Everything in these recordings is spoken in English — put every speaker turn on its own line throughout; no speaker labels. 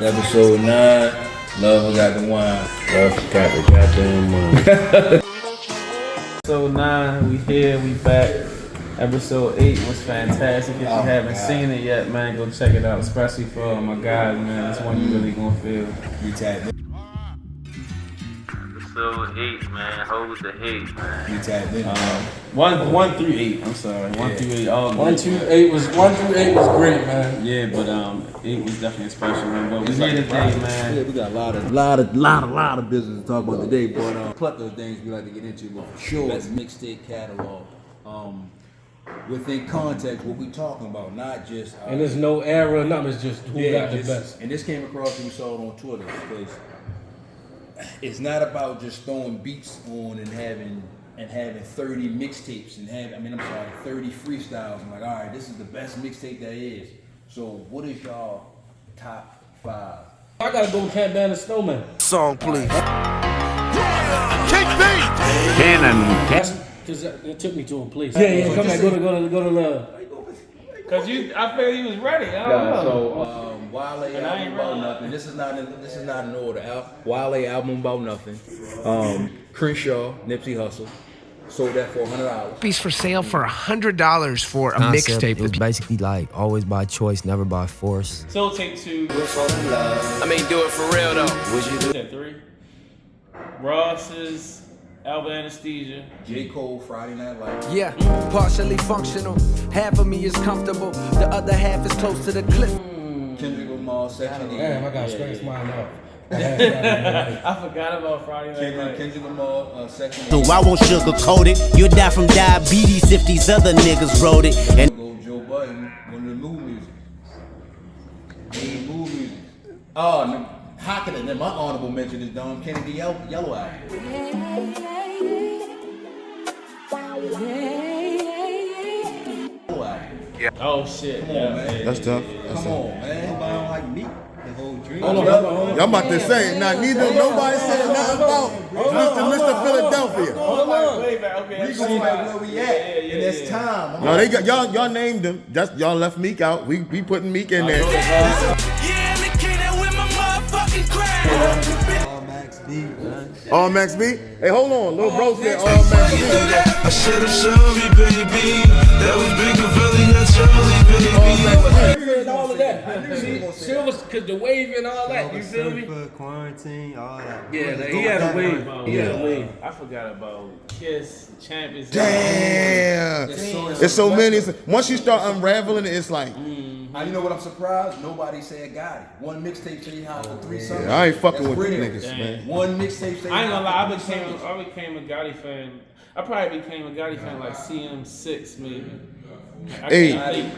Episode 9. Love, I got the wine.
Love, got the goddamn wine.
Episode 9, we here, we back. Episode 8 was fantastic. If you haven't seen it yet, man, go check it out. Especially for my guys, man. It's one you really gonna feel.
You tapped in.
Episode 8, man. Hold the hate, man.
You tapped in.
1 through 8. I'm sorry. 1 through 8. All
1 through 8 was great, man.
Yeah, but 8 was definitely a special one. But we here today, man.
Yeah, we got a lot of business to talk about today, but a plethora of things we like to get into. But for sure, best mixtape catalog. Within context, what we talking about, not just.
And there's no error, nothing. It's just who got the best.
And this came across when we saw it on Twitter because it's not about just throwing beats on and having 30 mixtapes and 30 freestyles. I'm like, all right, this is the best mixtape that is. So, what is y'all top 5?
I gotta go with Cat Band and Snowman.
Song, please.
Kick me!
That's because it took me to him, please. Yeah, come back, go to love.
Cause I feel you was ready. I don't know.
So Wale album about nothing. This is not an order. Wale album about nothing. Crenshaw, Nipsey Hussle, sold that for $100.
Piece for sale for $100 for a mixtape.
It was basically like always by choice, never by force.
Soul Tape 2.
I mean, do it for real though.
Would you do that? 3. Ross's Albert Anesthesia.
J. Cole, Friday Night Lights.
Yeah, partially functional. Half of me is comfortable. The other half is close to the cliff.
Kendrick Lamar, Section 8.
Damn, I gotta scratch mine up.
I forgot about Friday Night Lights.
Kendrick Lamar, Section 8.
So I won't sugarcoat it. You'll die from diabetes if these other niggas wrote it. And
Go Joe Budden, one of the new music. New music. Oh, no. How can it? Then my honorable mention is Don Kennedy Yellow Album.
Oh shit.
Come on, man.
That's tough.
Come on, man. Nobody don't like me. The whole dream.
Hold on.
Y'all about to say, now neither nobody said nothing about Mr. Philadelphia.
Hold on.
Way back. Okay.
We gonna like where we at in this time.
No, they got y'all named them. Just y'all left Meek out. We putting Meek in there.
Yeah, and the kid that with my motherfucking crack.
All Max B? Hey, hold on. Lil Bro said All Max B.
I should have shown me, baby. That was big and Philly, that's Charlie, baby.
And all of that. See, was cause the wave and all that. You feel me?
Quarantine, all that.
Yeah, he had a wave. He had a wave.
I forgot about Kiss, Champions.
Damn. It's so many. Once you start unraveling it, it's like.
Now, you know what I'm surprised? Nobody said Gotti. One mixtape say he hot for 3 songs.
I ain't fucking
That's
with these
real.
niggas, man.
One mixtape say
I ain't gonna lie, I
songs.
became a Gotti fan. I probably became a Gotti fan like CM6 maybe.
Hey,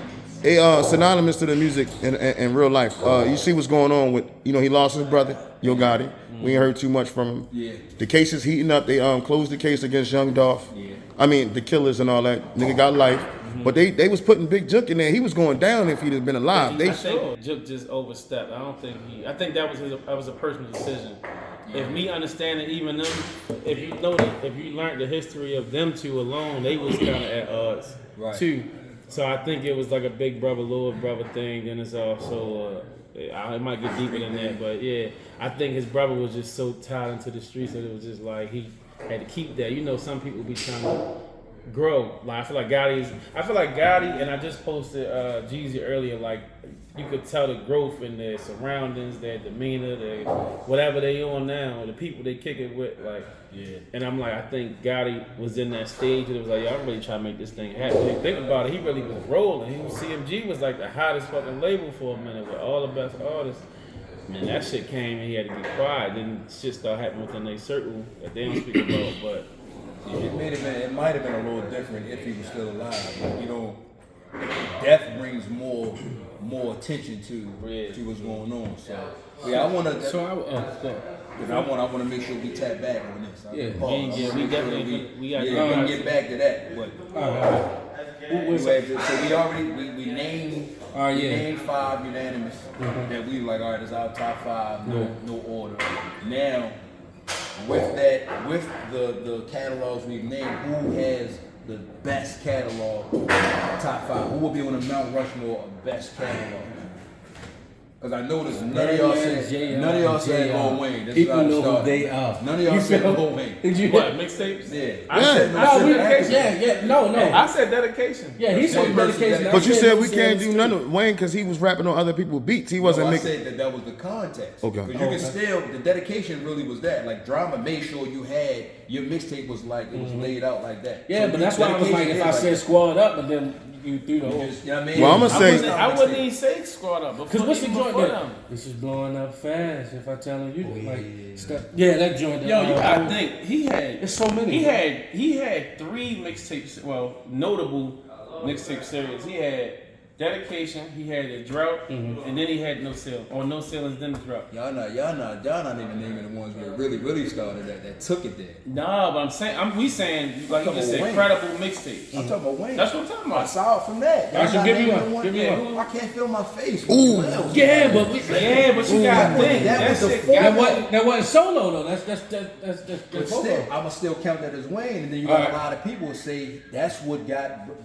synonymous to the music in real life. You see what's going on with, he lost his brother, Yo Gotti. We ain't heard too much from him.
Yeah.
The case is heating up. They closed the case against Young Dolph.
Yeah.
I mean, the killers and all that. Nigga got life. But they was putting Big Jook in there. He was going down if he'd have been alive.
I think Jook just overstepped. I think that was a personal decision. If me understanding even them, if you learned the history of them two alone, they was kind of at odds too. So I think it was like a big brother, little brother thing. Then it's also it might get deeper than that, but yeah, I think his brother was just so tied into the streets that it was just like he had to keep that. You know, some people be trying to grow. Like I feel like Gotti, and I just posted Jeezy earlier. Like you could tell the growth in their surroundings, their demeanor, their whatever they on now, the people they kick it with. Like, yeah. And I'm like, I think Gotti was in that stage, and it was like, yo, I'm really trying to make this thing happen. And think about it, he really was rolling. CMG was like the hottest fucking label for a minute with all the best artists. Man, that shit came and he had to be quiet. Then shit started happening within their circle that they don't speak about, but.
It might have been a little different if he was still alive. Like, death brings more attention to what's going on. So yeah, I want to make sure we tap back on this.
We definitely
we can get back to that. But so we named 5 unanimous that we like. All right, it's our top 5. No order. Now. With the catalogs we've named, who has the best catalog, top 5? Who will be on the Mount Rushmore of best catalog? Because I noticed none of y'all said Lil Wayne. That's
People
how it
know who
started.
they are.
None of y'all said Lil Wayne.
Did you
What, mixtapes?
Yeah.
I said
no.
I said dedication.
Yeah, he said dedication.
But you said we can't do none of Wayne because he was rapping on other people's beats. He wasn't
I
making.
said that was the context.
Okay.
Because you can still, the dedication really was that. Like, Drama made sure you had, your mixtape was like, it was laid out like that.
Yeah,
So
but that's why I was like, if I said squad up, but then you threw the whole.
You know what I mean?
Well, I'm gonna say.
I wouldn't even say squad up.
Because what's the joint
before
that? This is blowing up fast. If I telling you, like, stuff. Yeah, that joint.
Yo, you gotta think. He had.
It's so many.
He had 3 mixtapes. Well, notable mixtape series. He had Dedication. He had a Drought, and then he had No Sale. Or No Sale and then the Drought.
Y'all not even naming the ones that really started that took it there.
Nah, but I'm saying, we saying like you just said,
Wayne.
credible mixtapes.
I'm talking about Wayne.
That's what I'm talking
I
about.
saw it from that.
All right, so
Y'all
give me
not
one.
naming
Give me
Yeah,
one.
I can't feel my face.
Ooh.
Yeah, but
you gotta think.
that was the
shit
fourth
got-
that wasn't solo though. That's
But still, I'ma still count that as Wayne, and then you got a lot of people who say that's what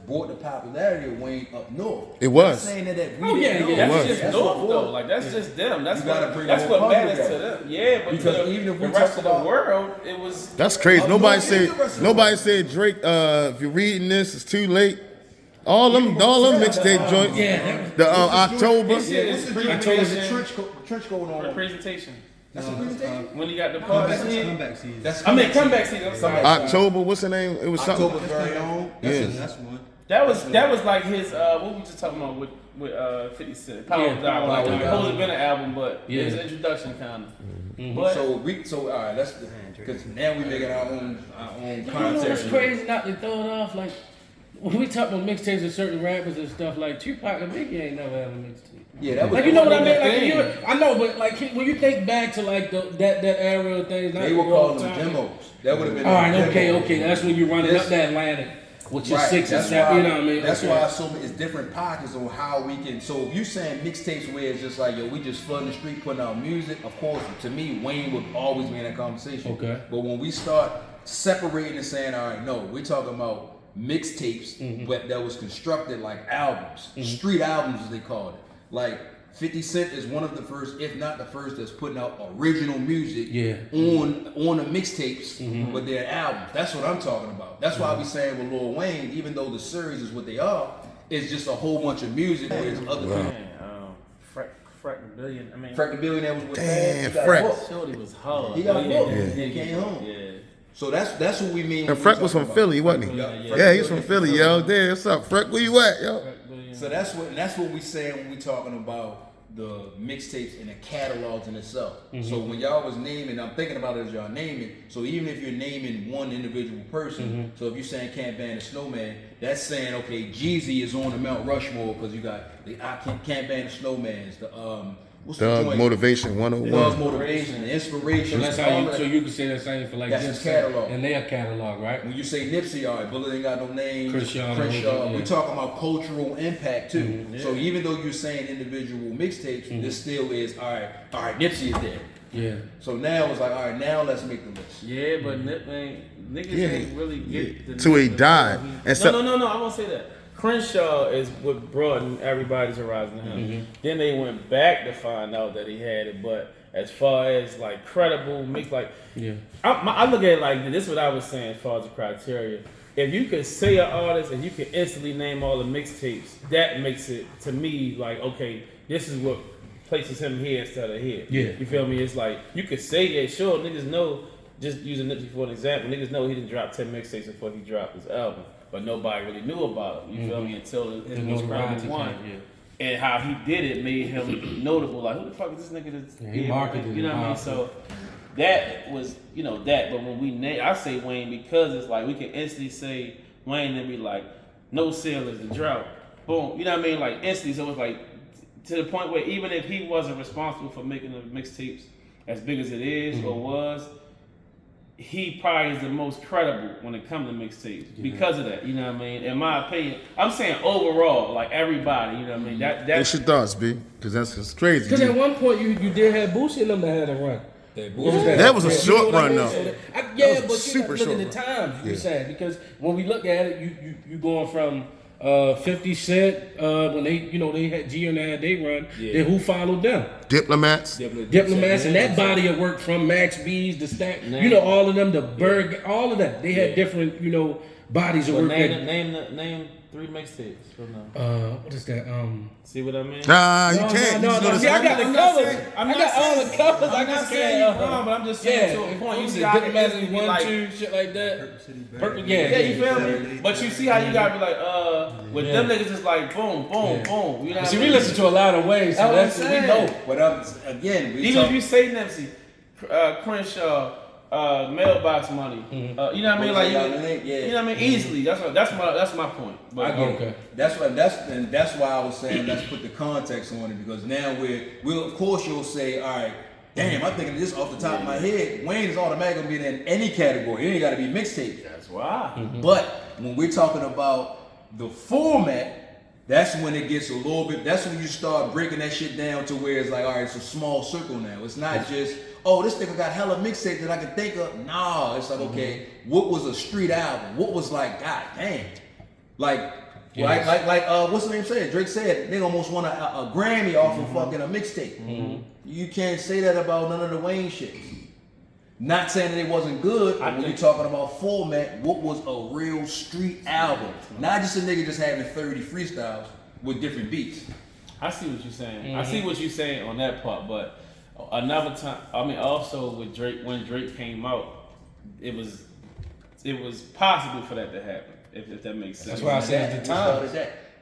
brought the popularity of Wayne up north.
It was.
I'm saying that we
Oh,
didn't
yeah,
know.
That's
was.
just
That's
North
what
though.
was.
Like that's just them. That's
You gotta
what
bring
that's
the
what
whole
matters
country
to
together.
them. Yeah, but
Because
to
even if we
the rest
talk
of the
about-
world, it was.
That's crazy.
I'm
Nobody
not
said.
in the rest of
Nobody said Drake. If you're reading this, it's too late. All them mixtape joints.
Yeah,
The October.
This shit is
There's a trench going on.
presentation.
That's a presentation.
When you got the party,
Comeback season.
That's
comeback season. I'm sorry.
October. What's the name? It was something.
October's very own.
Yeah.
That's one.
That was like his what we just talking about with 50 Cent. Power of Dollar. Like, it was supposed to have been an album, but it was an introduction kind of. But
So all right, let's because now we making our own
You know
content.
what's crazy? Not to throw it off, like when we talk about mixtapes of certain rappers and stuff, like Tupac and Biggie ain't never had a mixtape.
Yeah, that was
Like you know what I mean?
the
Like
thing.
I know, but like when you think back to like that era of things, not
They were
all
calling
the
them
time.
demos. That would have been.
All right,
them demos.
okay. That's when you're running
This-
up that Atlantic, which is
Right,
6 and
that's
7.
why-
You know what I mean?
That's
Okay.
why so it's different pockets on how we can. So if you saying mixtapes where it's just like yo, we just flooding the street putting out music. Of course, to me, Wayne would always be in that conversation.
Okay.
But when we start separating and saying, all right, no, we're talking about mixtapes that was constructed like albums, street albums as they called it. Like 50 Cent is one of the first, if not the first, that's putting out original music on the mixtapes, but they're albums. That's what I'm talking about. That's why we saying with Lil Wayne, even though the series is what they are, it's just a whole bunch of music where there's other people.
Freck the Billion. I mean,
Freck the Billionaire was with
Damn,
He got
Freck.
booked.
Shorty was hard.
He got booked.
Yeah.
He came home.
Yeah.
So that's what we mean.
And
when we
Freck was
talking
from
about-
Philly, wasn't he? Yeah, he's from Philly, yo. Damn, what's up, Freck? Where you at, yo?
So that's what we saying when we talking about the mixtapes and the catalogs in itself. So when y'all was naming, I'm thinking about it as y'all naming. So even if you're naming one individual person, so if you're saying Can't Ban the Snowman, that's saying okay, Jeezy is on the Mount Rushmore because you got the Can't Ban the Snowmans, the what's the
Doug
joint?
Motivation
Doug
101.
Motivation, the Inspiration.
So that's how you. So you can say that same for like
That's
this
his catalog.
and their catalog, right?
When you say Nipsey, all right, Bullet ain't got no name.
Crenshaw,
we
yeah.
talking about cultural impact too. So even though you're saying individual mixtapes, this still is all right. Nipsey is there.
Yeah.
So now it's like, all right, now let's make the list.
Yeah, but niggas ain't really get the
Till he died. And so,
No, I won't say that. Crenshaw is what broadened everybody's horizon to him. Then they went back to find out that he had it, but as far as like credible mix, like I look at it like this is what I was saying as far as the criteria. If you could say an artist and you can instantly name all the mixtapes, that makes it to me like okay, this is what places him here instead of here.
Yeah.
You feel me? It's like you could say that sure, niggas know. Just using Nipsey for an example, niggas know he didn't drop 10 mixtapes before he dropped his album, but nobody really knew about him. You feel me? Until his most credible one, and how he did it made him notable. Like, who the fuck is this nigga?
He marketed,
you know what I mean? So that was, that. But when we I say Wayne because it's like we can instantly say Wayne and be like, no sale is the drought. Boom. You know what I mean? Like instantly. So it's like to the point where even if he wasn't responsible for making the mixtapes as big as it is or was. He probably is the most credible when it comes to mixtapes because of that. You know what I mean? In my opinion, I'm saying overall, like everybody. You know what I mean?
what's your thoughts, B? Because that's crazy.
Because at one point you did have Boosie and them that had a run.
That was a short run, though.
Yeah,
That was
but
super
look at the
short
times you saying because when we look at it, you going from 50 Cent, when they had G and they run, then who followed them?
Diplomats.
Diplomats, and that body of work from Max B's, the Stack, all of them, the Berg, all of that. They had different, bodies of work.
Name 3 mixtapes.
What is that?
See what I mean?
Nah, you can't.
No. See, I got the covers. I got all the covers. I just can't.
But I'm just saying to a point. You see how
Diplomatic
it
1,
like
2, shit like that.
Yeah, you feel me? But you see how you gotta be like, with them niggas, it's like boom, boom, boom. You know what
See, we listen to a lot of ways, so that's we know.
But again,
even if you say Nipsey, Crenshaw, mailbox money, you know what I mean? Like, you know what I mean? Easily. That's my point. But,
okay. That's why I was saying let's put the context on it, because now we'll of course you'll say, all right, damn, I'm thinking this off the top of my head. Wayne is automatically gonna be in any category. It ain't gotta be mixtape.
That's why.
But when we're talking about the format, that's when it gets a little bit. That's when you start breaking that shit down to where it's like, all right, it's a small circle now. It's not just, oh, this nigga got hella mixtape that I can think of. Nah, it's like, okay, what was a street album? What was like, god damn, like what's the name said? Drake said nigga almost won a Grammy off of fucking a mixtape. You can't say that about none of the Wayne shits. Not saying that it wasn't good, but when you're talking about format, what was a real street album? Not just a nigga just having 30 freestyles with different beats.
I see what you're saying. I see what you're saying on that part, but another time, I mean, also with Drake, when Drake came out, it was possible for that to happen, if that makes sense.
That's why I said the times.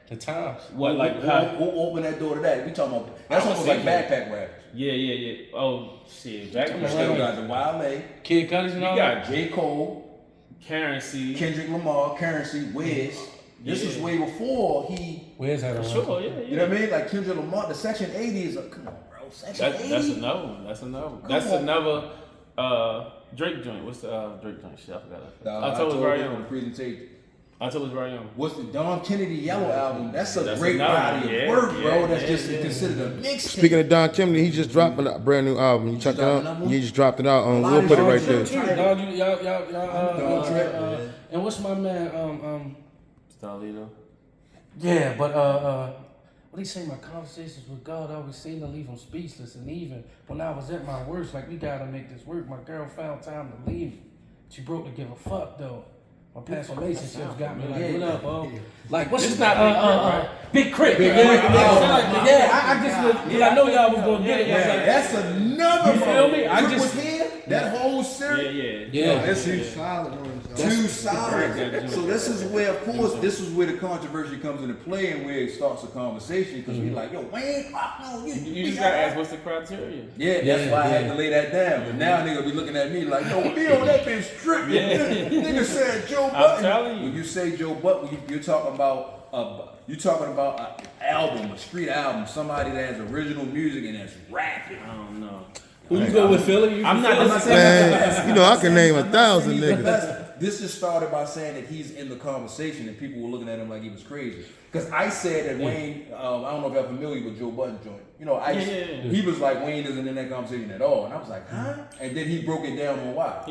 The times.
What, like,
who opened that door to that? We talking about, that's almost like backpack rappers.
Yeah. Oh, shit. Backpack
Still got the Wale,
Kid Cudi's and all that.
You got J. Cole,
Currency,
Kendrick Lamar, Currency, Wiz. This is way before he.
Wiz had a run.
Sure, yeah.
You know what I mean? Like Kendrick Lamar, the Section 80 is a, come on, bro. Section 80?
That's another Drake joint. What's the Drake joint? Shit, I forgot. I told you right on
the presentation.
I told you right on.
What's the Don Kennedy Yellow album? That's a great body of work, bro. That's just considered a mixtape.
Speaking of Don Kennedy, he just dropped a brand new album. You check it out? He just dropped it out. We'll put it right there.
Y'all, and what's my man?
Starlito.
Yeah, but what he say? My conversations with God always seem to leave him speechless. And even when I was at my worst, like, we gotta make this work. My girl found time to leave me. She broke to give a fuck though. My past relationships got me like, what up, bro? Like, what's this? Big Crit. I just, I know y'all was gonna get it.
That's another.
You feel me? I
Crit
just
was here. That whole series.
Yeah.
That's two solid ones. Two solid. So this is where, of course, this is where the controversy comes into play and where it starts a conversation, because we like, yo, Wayne,
you just gotta ask what's the criteria.
Yeah, that's why I had to lay that down. But now nigga be looking at me like, yo, be on that bitch tripping. Nigga said Joe Button.
I'm telling you.
When you say Joe Button, you're talking about an album, a street album, somebody that has original music and that's rapping.
I don't know.
Who you go with, Philly?
I'm not
saying.
Man, you know, I can name 1,000 niggas.
This just started by saying that he's in the conversation and people were looking at him like he was crazy. Because I said that Wayne, I don't know if y'all familiar with Joe Budden joint. You know, he was like, Wayne isn't in that conversation at all. And I was like, huh? And then he broke it down on why.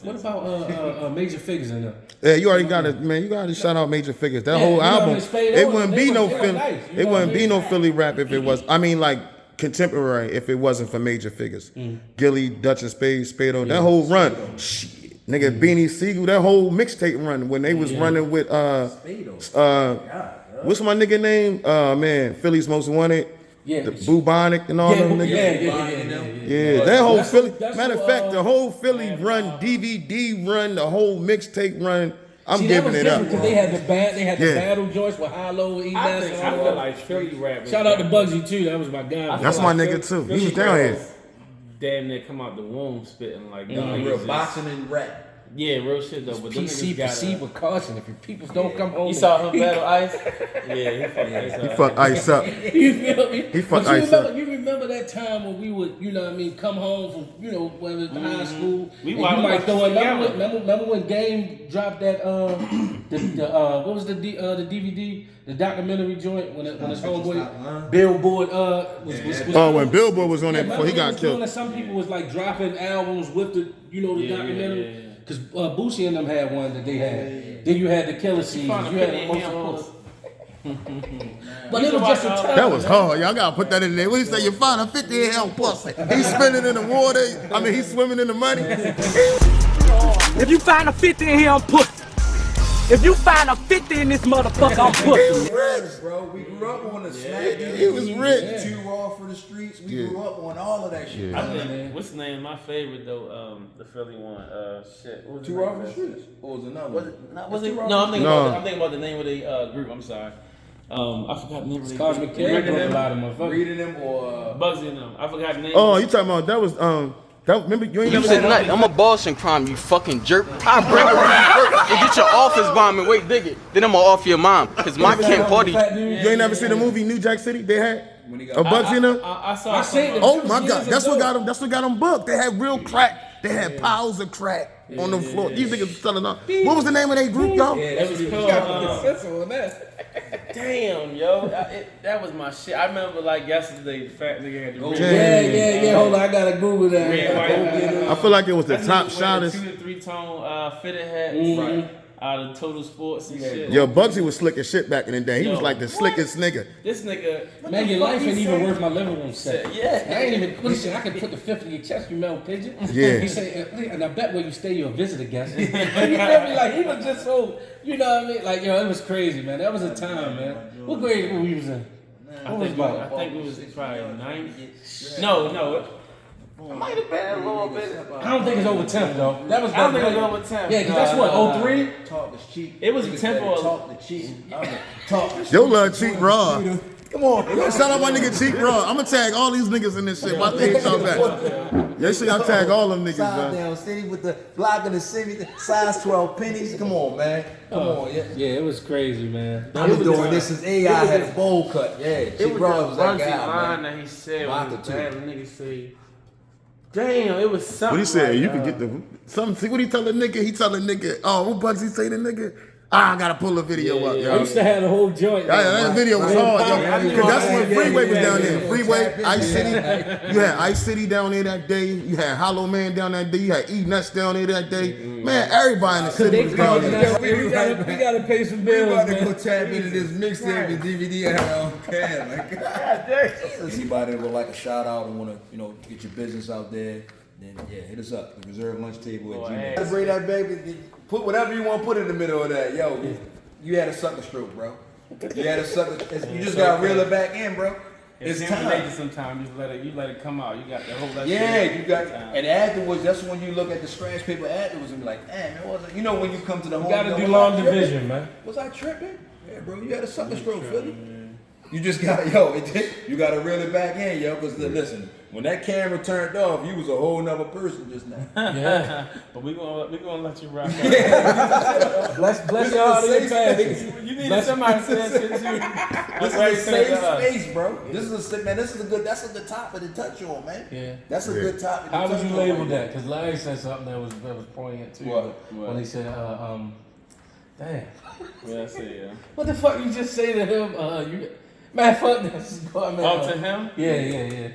What about Major Figures in there?
Yeah, you already got it, man. You got to shout out Major Figures. That whole album, it wouldn't be no Philly. It wouldn't be no Philly rap if it was. I mean, like contemporary, if it wasn't for Major Figures. Gilly, Dutch and Spado, that whole run. Shit. Nigga, Beanie Siegel, that whole mixtape run when they was running with what's my nigga name? Man, Philly's Most Wanted. Yeah, the Bubonic and all them niggas. Yeah, that whole Philly. Matter of fact, the whole Philly run, DVD run, the whole mixtape run. I'm giving it up.
Because they had the battle joints with Hollow,
I feel like Philly rap.
Shout out to Bugsy too. That was my guy.
That's my nigga too. He was down here.
Damn near come out the womb spitting like
real boxing and rap.
Yeah, real shit though. But
PC proceed with caution. If your people don't come home,
you saw him battle Ice. Yeah, he fucked Ice up.
He fucked Ice up.
You feel me?
He fucked Ice up.
You remember that time when we would, you know what I mean, come home from, you know, whether it's high school.
You
might throw remember when Game dropped that what was the DVD, the documentary joint when his homeboy Billboard
when Billboard was on that before he got killed.
Some people was like dropping albums with the documentary. Because Boosie and them had one that they had. Then you had the Killer Seeds. You had But it was just a time.
That was hard. Y'all gotta put that in there. What you say? You find a 50 hell pussy. He's spinning in the water. I mean, he's swimming in the money.
If you find a 50 in here, I'm pussy. If you find a 50 in this motherfucker, I'm pussy.
Rich, bro. We grew up on the smack.
He was rich.
Too raw for the streets. We grew up on all of that shit.
I think what's the name? My favorite though, the Philly one. Shit. What was
Too raw for the streets. Or was it another?
Was it? No, I'm thinking about the name of the group. I'm sorry. I forgot the name of the
Cosmic
group.
Kid broke a lot of motherfuckers.
Reading them or
Bugsy and them. I forgot the name.
Oh, you talking about that was remember you ain't
You
never
said nothing. I'm a boss in crime, you fucking jerk. I break it and get your office bomb and wait, dig it. Then I'm gonna off your mom. Cause my can't party.
You ain't never seen the movie New Jack City? They had a Bugsy in them.
I saw.
Oh my God, that's what got them. That's what got them booked. They had real crack. They had piles of crack on the floor. These niggas was selling up. What was the name of that group, y'all?
It was called. Damn, yo, that was my shit. I remember like yesterday, the fat nigga had the red.
Yeah. Hold on, I gotta Google that.
Red, white.
I feel like it was the top
shot.
shotters.
2 to 3 tone fitted hats. Out of Total Sports and shit.
Yo, Bugsy was slick as shit back in the day. He was like the slickest nigga.
This nigga,
man, your life ain't even worth my living room set.
Yeah,
I ain't even. What he said? I can put the 5th in your chest, you metal pigeon.
Yeah.
He said, and I bet where you stay, you're a visitor guest. You feel me? Like he was just so, you know what I mean? Like yo, it was crazy, man. That was a time, man. What grade were we was in?
I think we was probably 9th. No. I might have been a little bit.
I don't think it's over 10th though. That was.
I don't think it was over 10th.
Yeah, because that's what 03.
talk is cheap.
It was a 10th or
talk the cheap. Talk.
Yo love Cheap Raw. Come on, yo, shout out my nigga Cheap Raw. I'ma tag all these niggas in this shit. My thing y'all back. Yeah, shit, I tag all them niggas,
Side
man.
down city with the block of the city, size 12 pennies. Come on, man. Come on, yeah.
Yeah, it was crazy, man.
I was doing this since AI had a bowl cut. Yeah,
It
Cheap
was
Raw was that
the
guy,
line
man.
that he said
Vodka,
when
too.
the nigga say, damn, it was something.
What he said?
like,
You can get the something. See what he tell the nigga? He tell the nigga, oh, what Bugsy say the nigga? I gotta pull a video up,
I
yo.
used to have the whole joint.
Yeah, that video was hard, yo. Cause that's when Freeway was down there.
yeah.
Freeway, Ice City. You had Ice City down there that day. You had Hollow Man down that day. You had E Nuts down there that day. Man, everybody in the city was down there.
We gotta pay some
We
bills,
about to
man.
go tap into this mixtape and DVD and have our own can. Like, anybody that would like a shout out and want to, get your business out there, then yeah, hit us up. The Reserve Lunch Table at Gmail. Bring that baby. Put whatever you want to put in the middle of that. Yo, you had a sucker stroke, bro. You had a sucker. You just got to reel it back in, bro. It's time.
Sometimes you let it come out. You got the whole.
Yeah, you got. And afterwards, that's when you look at the scratch paper afterwards and be like, man, what was it? When you come to the home.
You gotta do long division, man.
Was I tripping? Yeah, bro, you had a sucker stroke, Philly. You just got, you got to reel it back in, yo, because listen, when that camera turned off, you was a whole nother person just now.
Yeah.
But we gonna let you rock.
Bless y'all to your family.
You need somebody to say that shit too.
This is a safe space, bro. This is that's a good topic to touch on, man.
Yeah.
That's a good topic to
How
touch
would you
on.
label that? Because Larry said something that was poignant too.
What?
When he said, damn.
Yeah, I see, yeah.
What the fuck you just say to him? Man, fuck this.
Oh, to him?
Yeah.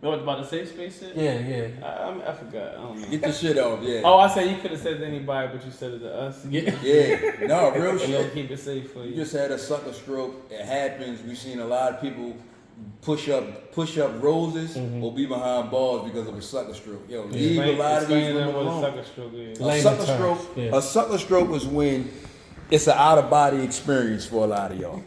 What about the safe space shit?
Yeah.
I forgot. I don't know.
Get the shit off, yeah.
Oh, I said you could have said it to anybody, but you said it to us.
Yeah. No, real
And they'll
shit.
keep it safe for you.
You just had a sucker stroke. It happens. We've seen a lot of people push up roses or be behind bars because of a sucker stroke. Yo, leave a lot of these women
what a
alone.
sucker stroke is.
A sucker stroke is when it's an out of body experience for a lot of y'all,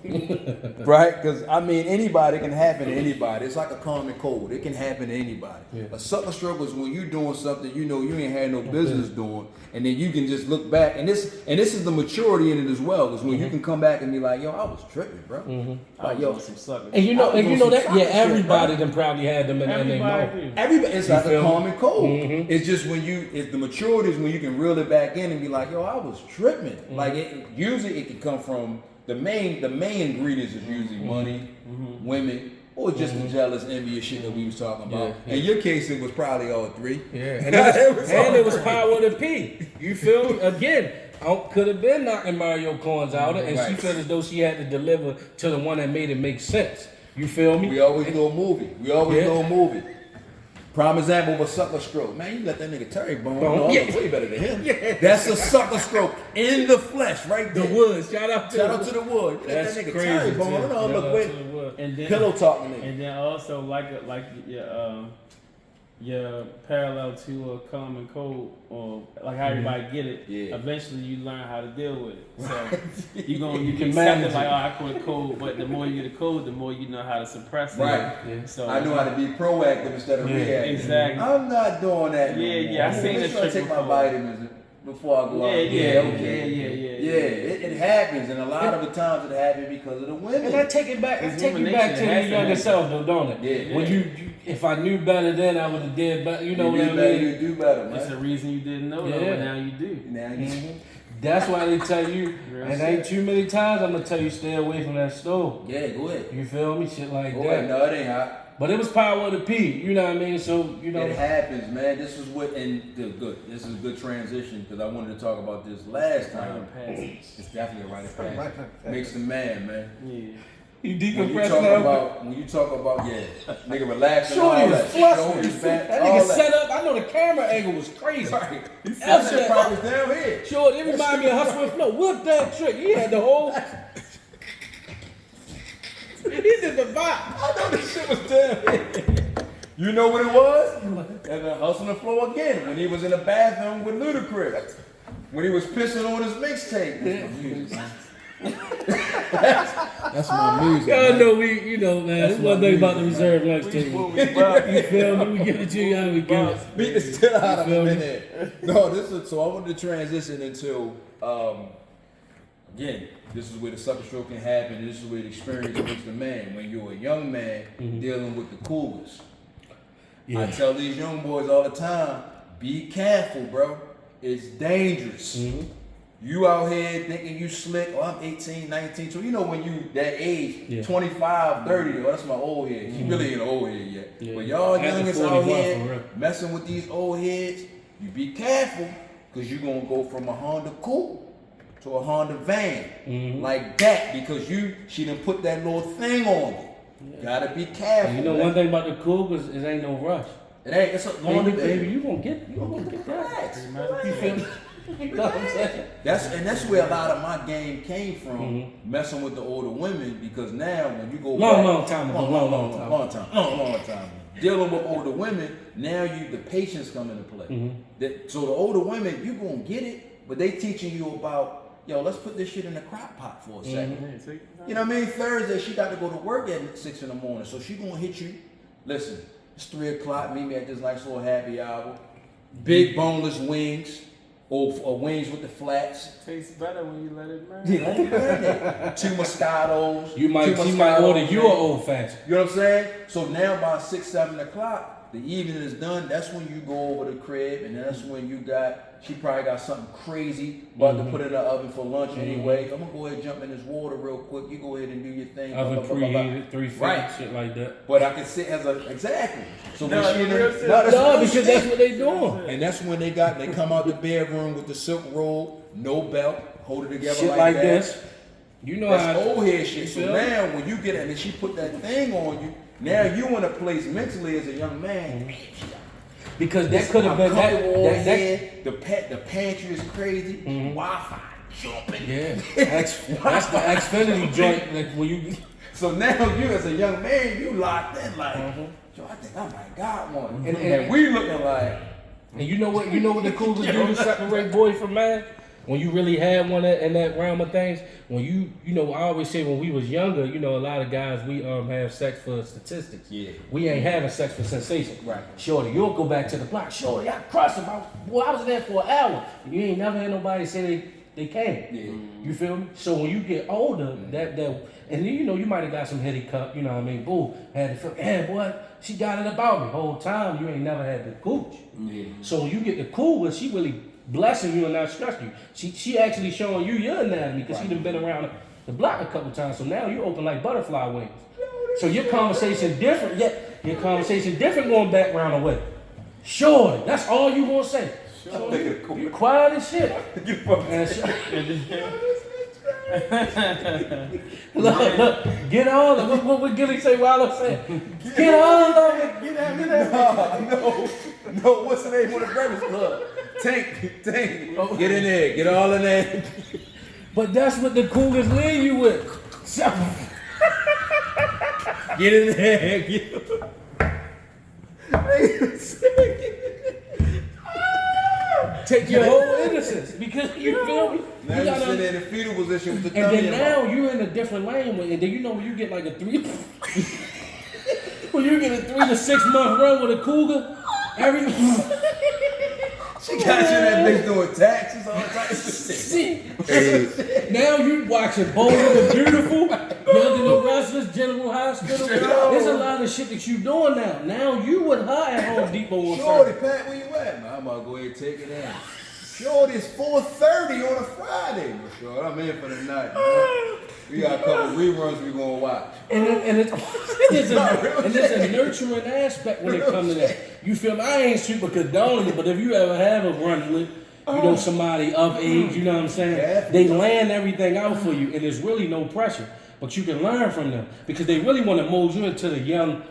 right? Because anybody can happen to anybody. It's like a common cold. It can happen to anybody. Yeah. A sucker stroke is when you're doing something you ain't had no business doing, and then you can just look back. And this is the maturity in it as well. Because when you can come back and be like, yo, I was tripping, bro. Like, yo,
some suckers.
And you know that everybody done probably had them in their mouth.
Everybody, it's like a common cold. It's just it's the maturity is when you can reel it back in and be like, yo, I was tripping. Like usually it can come from the main ingredients is usually money, women, or just the jealous, envious shit that we was talking about. Yeah. In your case, it was probably all three.
Yeah, and it was power to P. You feel me? Again, could have been knocking Mario coins out, and she felt as though she had to deliver to the one that made it make sense. You feel me?
We always do a movie. Prime example of a sucker stroke. Man, you let that nigga Terry bone. No,
Yeah.
way better than him.
Yeah.
That's a sucker stroke in the flesh, right there.
The wood. Shout out to
the wood. You let
That's
that nigga
crazy,
Terry bone.
too.
No, look, wait.
And then,
Pillow talking nigga.
And then also like your parallel to a common code, or like how everybody get it.
Yeah.
Eventually, you learn how to deal with it. So you
can
can
manage
accept it like,
it.
oh, I quit code, but the more you get a code, the more you know how to suppress it.
Right.
Yeah.
So
I know how to be proactive instead of reactive.
Exactly.
I'm not doing that.
Yeah, I seen
Make
this
sure I
trick
take my
before.
vitamins before I go out. It happens, and a lot of the times it happens because of the women.
And I take it back. I
It's
take you back to
rumination. It
your
has to
younger
happen.
self, though, don't it?
Yeah.
When you, if I knew better then, I would have did better. You know what I
do better,
mean?
you do better, man.
It's a reason you didn't know, though,
Yeah.
but now you do.
Now you
That's why they tell you,
Real
and
shit.
ain't too many times I'm gonna tell you stay away from that stove.
Yeah, go ahead.
You feel me? Shit like
Go
that.
ahead. No, it ain't hot.
But it was power of the P. You know what I mean? So you know.
It happens, man. This is what, and good. This is a good transition because I wanted to talk about this last time. It's definitely a rite of passage. Makes the man.
Yeah.
You
When
decompress
you talk about, nigga, relax and
Shorty
all
was
that.
flustered.
Shoulders back,
That
all
nigga
that.
set up. I know the camera angle was crazy.
Right. He
That
felt
shit
that probably down here.
Sure, it reminded me of Hustle and Flow. Whip that trick. He had the whole. He did the vibe.
I know this shit was down here. You know what it was? And the Hustle and Flow again when he was in the bathroom with Ludacris. When he was pissing on his mixtape. That's my music.
Y'all
man.
know we, man. This one thing about the reserve lunch table. You feel me? We give it to you how we give it.
Beat the shit out of
You
him
feel
in there. No, so I wanted to transition into again, this is where the sucker stroke can happen, and this is where the experience makes the man. When you're a young man dealing with the Cougars. I tell these young boys all the time, be careful, bro. It's dangerous. You out here thinking you slick, oh, I'm 18, 19, so you know when you that age, 25, 30, oh, that's my old head. He really ain't an old head yet.
Yeah.
But y'all
After
youngins
41
out
for real.
here messing with these old heads, you be careful, because you're going to go from a Honda Coupe to a Honda van. Like that, because she done put that little thing on you. Gotta be careful.
And you know one thing about the Cougars, it ain't no rush.
It ain't, it's a long
Baby, you gonna get that. You feel me? You know what I'm saying?
That's where a lot of my game came from, messing with the older women, because now when you go
Long time
dealing with older women, now the patience come into play. So the older women, you gonna get it, but they teaching you about, let's put this shit in the crock pot for a second. You know what I mean? Thursday, she got to go to work at 6 in the morning, so she gonna hit you. Listen, it's 3 o'clock, meet me at this nice little happy hour. Big boneless wings. Or wings with the flats.
Tastes better when you let it marinate.
Yeah, 2 Moscatos.
She might order you an old fashioned.
You know what I'm saying? So now by 6, 7 o'clock, the evening is done. That's when you go over the crib, and that's when she probably got something crazy about to put in the oven for lunch anyway. I'm gonna go ahead and jump in this water real quick. You go ahead and do your thing.
Oven preheated, 350, shit like that.
But I can sit as exactly. So when
because that's what they doing.
And that's when they come out the bedroom with the silk robe, no belt, hold it together
Shit
like that.
this. You know
That's
how
old head shit. So
feel?
now when you get it and she put that thing on you, now you in a place mentally as a young man.
Because that could have been
that. The pantry is crazy. Wi-Fi jumping.
Yeah, that's the Xfinity joint. Like when you.
So now you as a young man, you locked in like, yo, I think I might got one. And we looking like.
And you know what the Cougars do to separate boy from man? When you really had one in that realm of things, when I always say when we was younger, a lot of guys, we have sex for statistics. Yeah. We ain't having sex for sensation. Right. Shorty, you'll go back to the block. Shorty, I crushed him. I was there for an hour. You ain't never had nobody say they came. Yeah. You feel me? So when you get older, that and then you might have got some heady cup, you know what I mean? Boo, had to feel, hey boy, she got it about me. The whole time you ain't never had the cooch. Yeah. So when you get the cool, she really blessing you and not stressing you. She actually showing you your anatomy because she done been around the block a couple times. So now you open like butterfly wings. So your conversation different. Yeah, your conversation different going back round the way. Sure, that's all you gonna say. Sure. You quiet as shit. Look, get on. What would Gilly say while I'm saying? Get on of it. Get out.
No, what's the name of the Breakfast Club? Tank. Get in there, get all in there.
But that's what the Cougars leave you with.
Get in there,
Take your whole innocence because you feel me.
Now you sit in the fetal position with the
and
tummy
then now you're in a different lane, and then you know when you get like a 3 when you get a 3 to 6 month run with a Cougar,
she got you that bitch doing taxes all the time.
See, now you watching Bold and the Beautiful, Young and the Restless, General Hospital. There's a lot of shit that you doing now. Now you with her at Home Depot on
Shorty, Pat, where you at? Man, I'm about to go ahead and take it in. Shorty, it's 4:30 on a Friday. Shorty, I'm in for the night, man. We got a couple reruns we gonna watch.
And there's a nurturing aspect when it comes to that. You feel me? I ain't super condoning it, but if you ever have a run with, somebody of age, you know what I'm saying? They land everything out for you, and there's really no pressure. But you can learn from them because they really want to mold you into the young,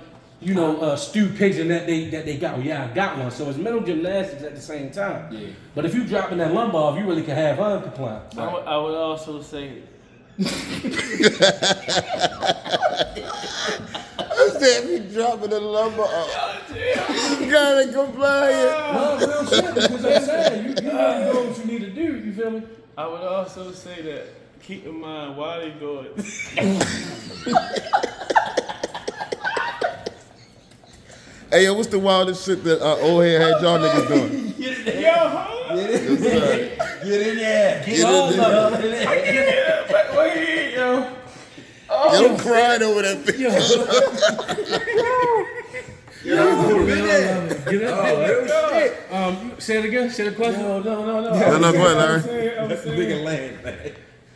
Stu Pigeon that they got. Oh, yeah, I got one. So it's mental gymnastics at the same time. Yeah. But if you dropping that lumbar off, you really can have her in compliance.
I would also say.
I said, if you dropping the lumber off, you gotta comply.
No, real shit, because I'm saying, you really know what you need to do, you feel me?
I would also say that, keep in mind, why they going.
Hey, yo, what's the wildest shit that old head had y'all niggas doing?
Get in there. Get in there.
Get all of it.
Wait, yo.
Yo, I'm crying over that bitch.
Get say it again. Say the question.
No.
No, go ahead, Larry.
That's the bigger land, man.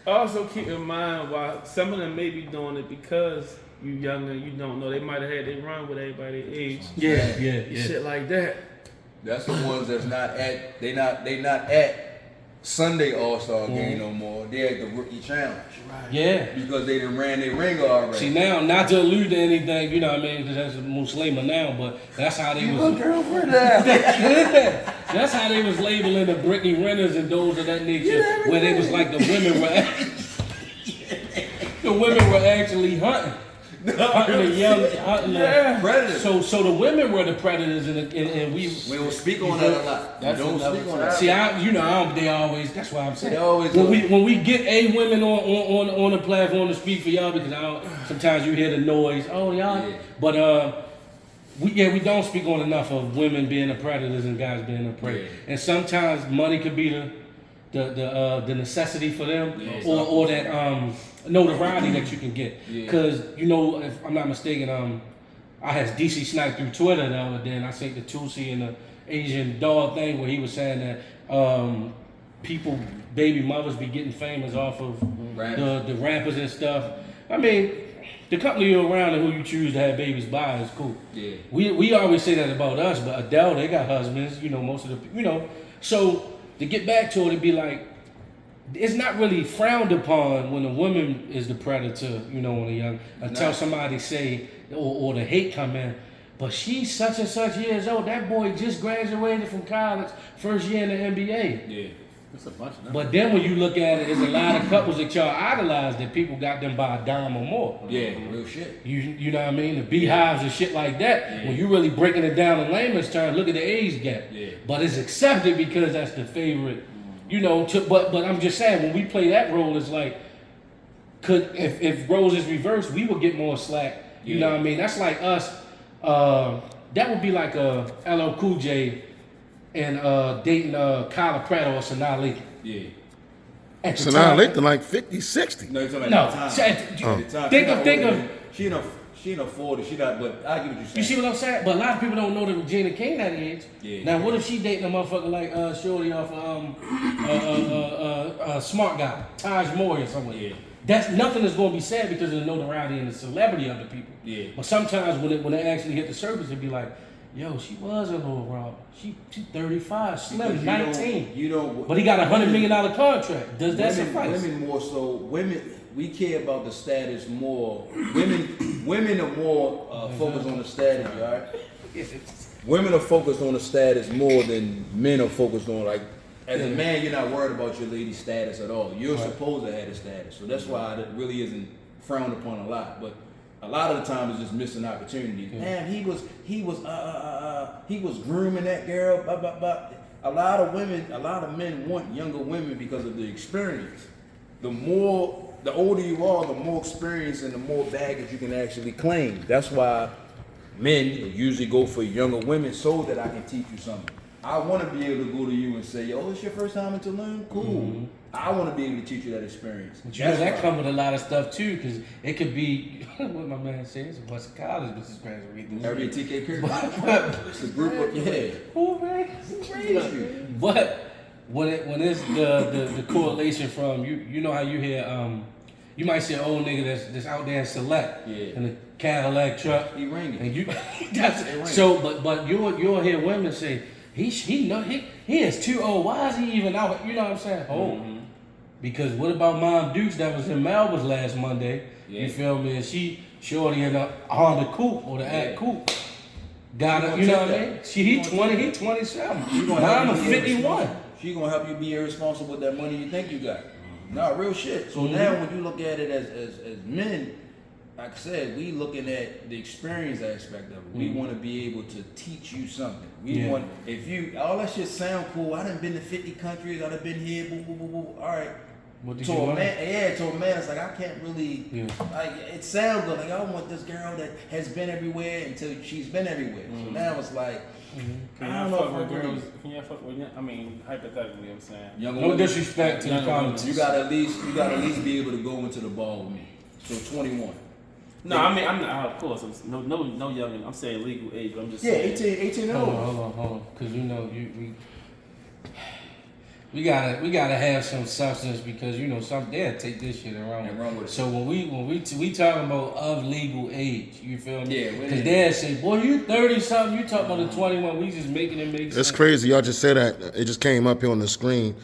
Also keep in mind why some of them may be doing it because you younger, you don't know. They might have had they run with everybody age.
Yeah.
Shit like that.
That's the ones that's not at. They not at Sunday All-Star game no more. They at the Rookie Challenge.
Right. Yeah.
Because they done ran their ringer already.
See now, not to allude to anything, you know what I mean, because that's a Muslima now, but that's how they was.
Your girlfriend now.
That's how they was labeling the Britney Renners and those of that nature, where they was like the women were actually hunting. Hunting the young,
predators.
So the women were the predators, and we
don't speak on that a lot.
That's
don't speak on that.
See, they always. That's why I'm saying.
They always
when we get women on the platform to speak for y'all, because sometimes you hear the noise. Oh y'all, but we don't speak on enough of women being the predators and guys being the prey. And sometimes money could be the necessity for them, or that notoriety that you can get. Because if I'm not mistaken, I had DC sniped through Twitter the other day, and I think the Tulsi and the Asian dog thing where he was saying that baby mothers be getting famous off of the rappers and stuff. I mean, the company you're around and who you choose to have babies by is cool. Yeah. We always say that about us, but Adele, they got husbands, most of the, so to get back to it, it'd be like, it's not really frowned upon when a woman is the predator, on a young, until somebody say, or the hate come in, but she's such and such years old. That boy just graduated from college, first year in the NBA.
Yeah, that's a bunch of numbers.
But then when you look at it, there's a lot of couples that y'all idolize that people got them by a dime or more.
Yeah, real shit.
You know what I mean? The beehives and shit like that. Yeah. When you really breaking it down in layman's terms, look at the age gap. Yeah. But it's accepted because that's the favorite. But I'm just saying, when we play that role, it's like, if roles is reversed, we would get more slack. You know what I mean? That's like us. That would be like LL Cool J and dating Kyla Pratt or Sanaa Lathan. Yeah.
Sanaa Lathan like 50, 60.
No, you're talking about time.
Think of.
She in her 40s. She not, but I get what you're saying.
You see what I'm saying? But a lot of people don't know that Regina King that age. Yeah. Now, what if she dating a motherfucker like Shorty off Smart Guy, Taj Moore or something? Yeah. That's nothing is going to be said because of the notoriety and the celebrity of the people. Yeah. But sometimes when they actually hit the surface, it'd be like, yo, she was a little raw. She 35, slim, 19. But he got $100 million contract. Does that suffice?
Women more so. We care about the status more. Women are more focused on the status, right? women are focused on the status more than men are focused on, like, as a man, you're not worried about your lady's status at all. You're supposed to have a status. So that's why it really isn't frowned upon a lot. But a lot of the time it's just missing opportunities. Man, he was grooming that girl, blah, blah, blah. A lot of men want younger women because of the experience. The older you are, the more experience and the more baggage you can actually claim. That's why men usually go for younger women so that I can teach you something. I want to be able to go to you and say, yo, it's your first time in Tulum? Cool. Mm-hmm. I want to be able to teach you that experience.
But you know, that comes with a lot of stuff too, because it could be, what my man says, a bunch of college business graduates.
Every TK period. It's a group of,
Oh, man, it's crazy. But when it's the correlation from, you know how you hear, you might see an old nigga that's out there in Select in a Cadillac truck.
He ringing.
And you, so, but you'll hear women say, he is too old. Why is he even out? You know what I'm saying? Old. Mm-hmm. Because what about Mom Dukes that was in Melbourne last Monday? Yeah. You feel me? And she shorty in the Honda Coupe or the Act Coupe. Got it, you know what I mean? He 20, he 27. Mom is 51.
She gonna help you be irresponsible with that money you think you got. Nah, real shit. So now when you look at it as men, like I said, we looking at the experience aspect of it. We want to be able to teach you something. We want, if you, all that shit sound cool. I done been to 50 countries. I done been here. Boo, boo, boo, boo. All right.
What did
to
you
a
want?
man, to a man, it's like I can't really. Like it sounds good. Like I want this girl that has been everywhere until she's been everywhere. So now it's like.
Can y'all fuck with girls? Can y'all fuck with? I mean, hypothetically, I'm saying.
No disrespect to the comments.
You gotta at least be able to go into the ball with me. So 21.
No, I mean I'm not. Of course, no young. I'm saying legal age. But I'm just saying.
18 and over.
Hold on, because you know we gotta have some substance because you know they'll take this shit and run with it. So when we talking about of legal age, you feel me? Yeah. Because they'll say, boy, you 30 something. You talking about the 21? We just making it make sense.
It's crazy. Y'all just said that. It just came up here on the screen.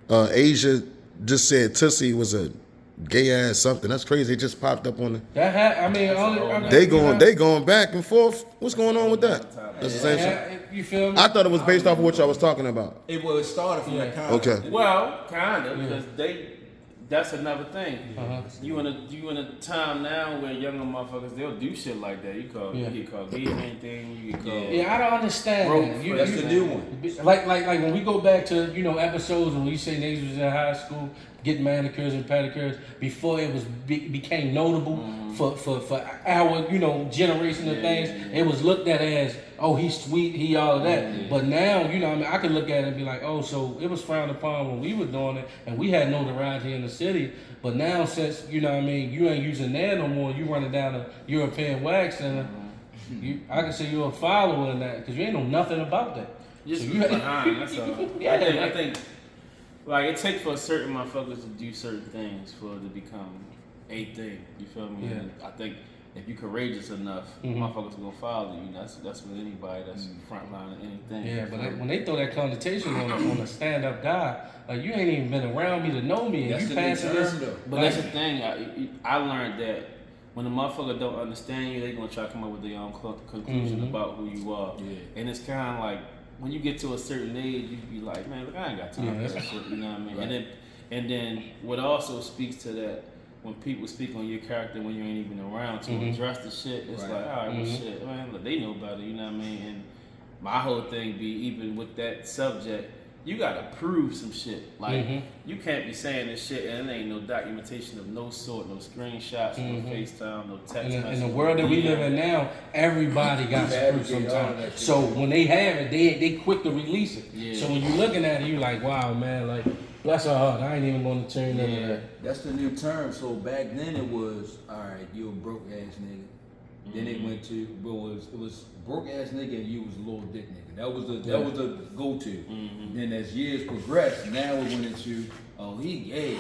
Asia just said Tussie was a gay ass something. That's crazy. It just popped up on the. They going back and forth. What's going on with that? That's the same shit.
You feel me?
I thought it was based off of what y'all was talking about.
It started from that kind.
Okay.
Well, kind of, because that's another thing. You in a time now where younger motherfuckers they'll do shit like that. You get called gay or anything. You get called.
Yeah, I don't understand.
That's the new one.
Like when we go back to episodes when we say niggas was in high school getting manicures and pedicures before it was became notable for our generation of things. It was looked at as he's sweet, he all of that. But now I can look at it and be like, so it was frowned upon when we were doing it and we had notoriety in the city. But now since you ain't using that no more, you running down a European wax center. I can say you're a follower in that because you ain't know nothing about that.
Just so behind. That's all. I think. Like, it takes for certain motherfuckers to do certain things for it to become a thing. You feel me? Yeah. And I think if you're courageous enough, motherfuckers are going to follow you. That's with anybody that's front line of anything.
Yeah, but when they throw that connotation on a stand-up guy, like, you ain't even been around me to know me. And you passing this.
But that's the thing. I learned that when a motherfucker don't understand you, they going to try to come up with their own conclusion about who you are. Yeah. And it's kind of like, when you get to a certain age, you be like, man, look, I ain't got time for that shit. You know what I mean? Right. And then what also speaks to that, when people speak on your character when you ain't even around to address the shit, it's like, all right, well, shit, man, look, they know better. You know what I mean? And my whole thing be even with that subject, you gotta prove some shit. Like you can't be saying this shit and there ain't no documentation of no sort, no screenshots, no FaceTime, no text message.
In the world that we live in now, everybody got to prove sometimes. So when they have it, they quick to release it. Yeah. So when you're looking at it, you're like, wow, man, like bless her heart. I ain't even gonna turn into that.
That's the new term. So back then it was, all right, you a broke ass nigga. Then it went to, it was broke ass nigga and you was a little dick nigga. That was the go-to. Then as years progressed, now it went into, he gay.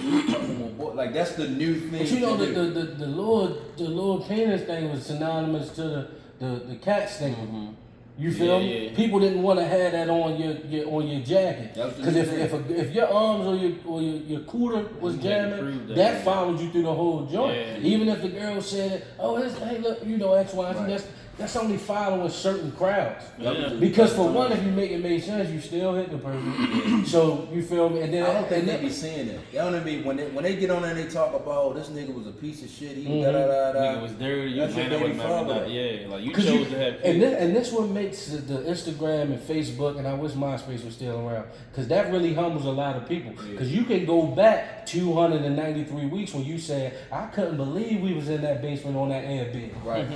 Like that's the new thing.
But the little penis thing was synonymous to the cat thing. You feel me? Yeah. People didn't want to have that on your jacket because if your arms or your cooter was jamming, that followed you through the whole joint. Yeah. Even if the girl said, hey look, X, Y, Z, that's only following certain crowds.
Yeah.
Because for one, if you make it make sense, you still hit the person. So you feel me? And then
I don't think they be saying that. They don't be when they get on there and they talk about this nigga was a piece of shit. He
Nigga was dirty. You
That's
man,
your
that
baby
was
father.
not, yeah, like you chose to have
and
kids.
this what makes the Instagram and Facebook, and I wish MySpace was still around, because that really humbles a lot of people. Because you can go back 293 weeks when you said, I couldn't believe we was in that basement on that air bed.
Right.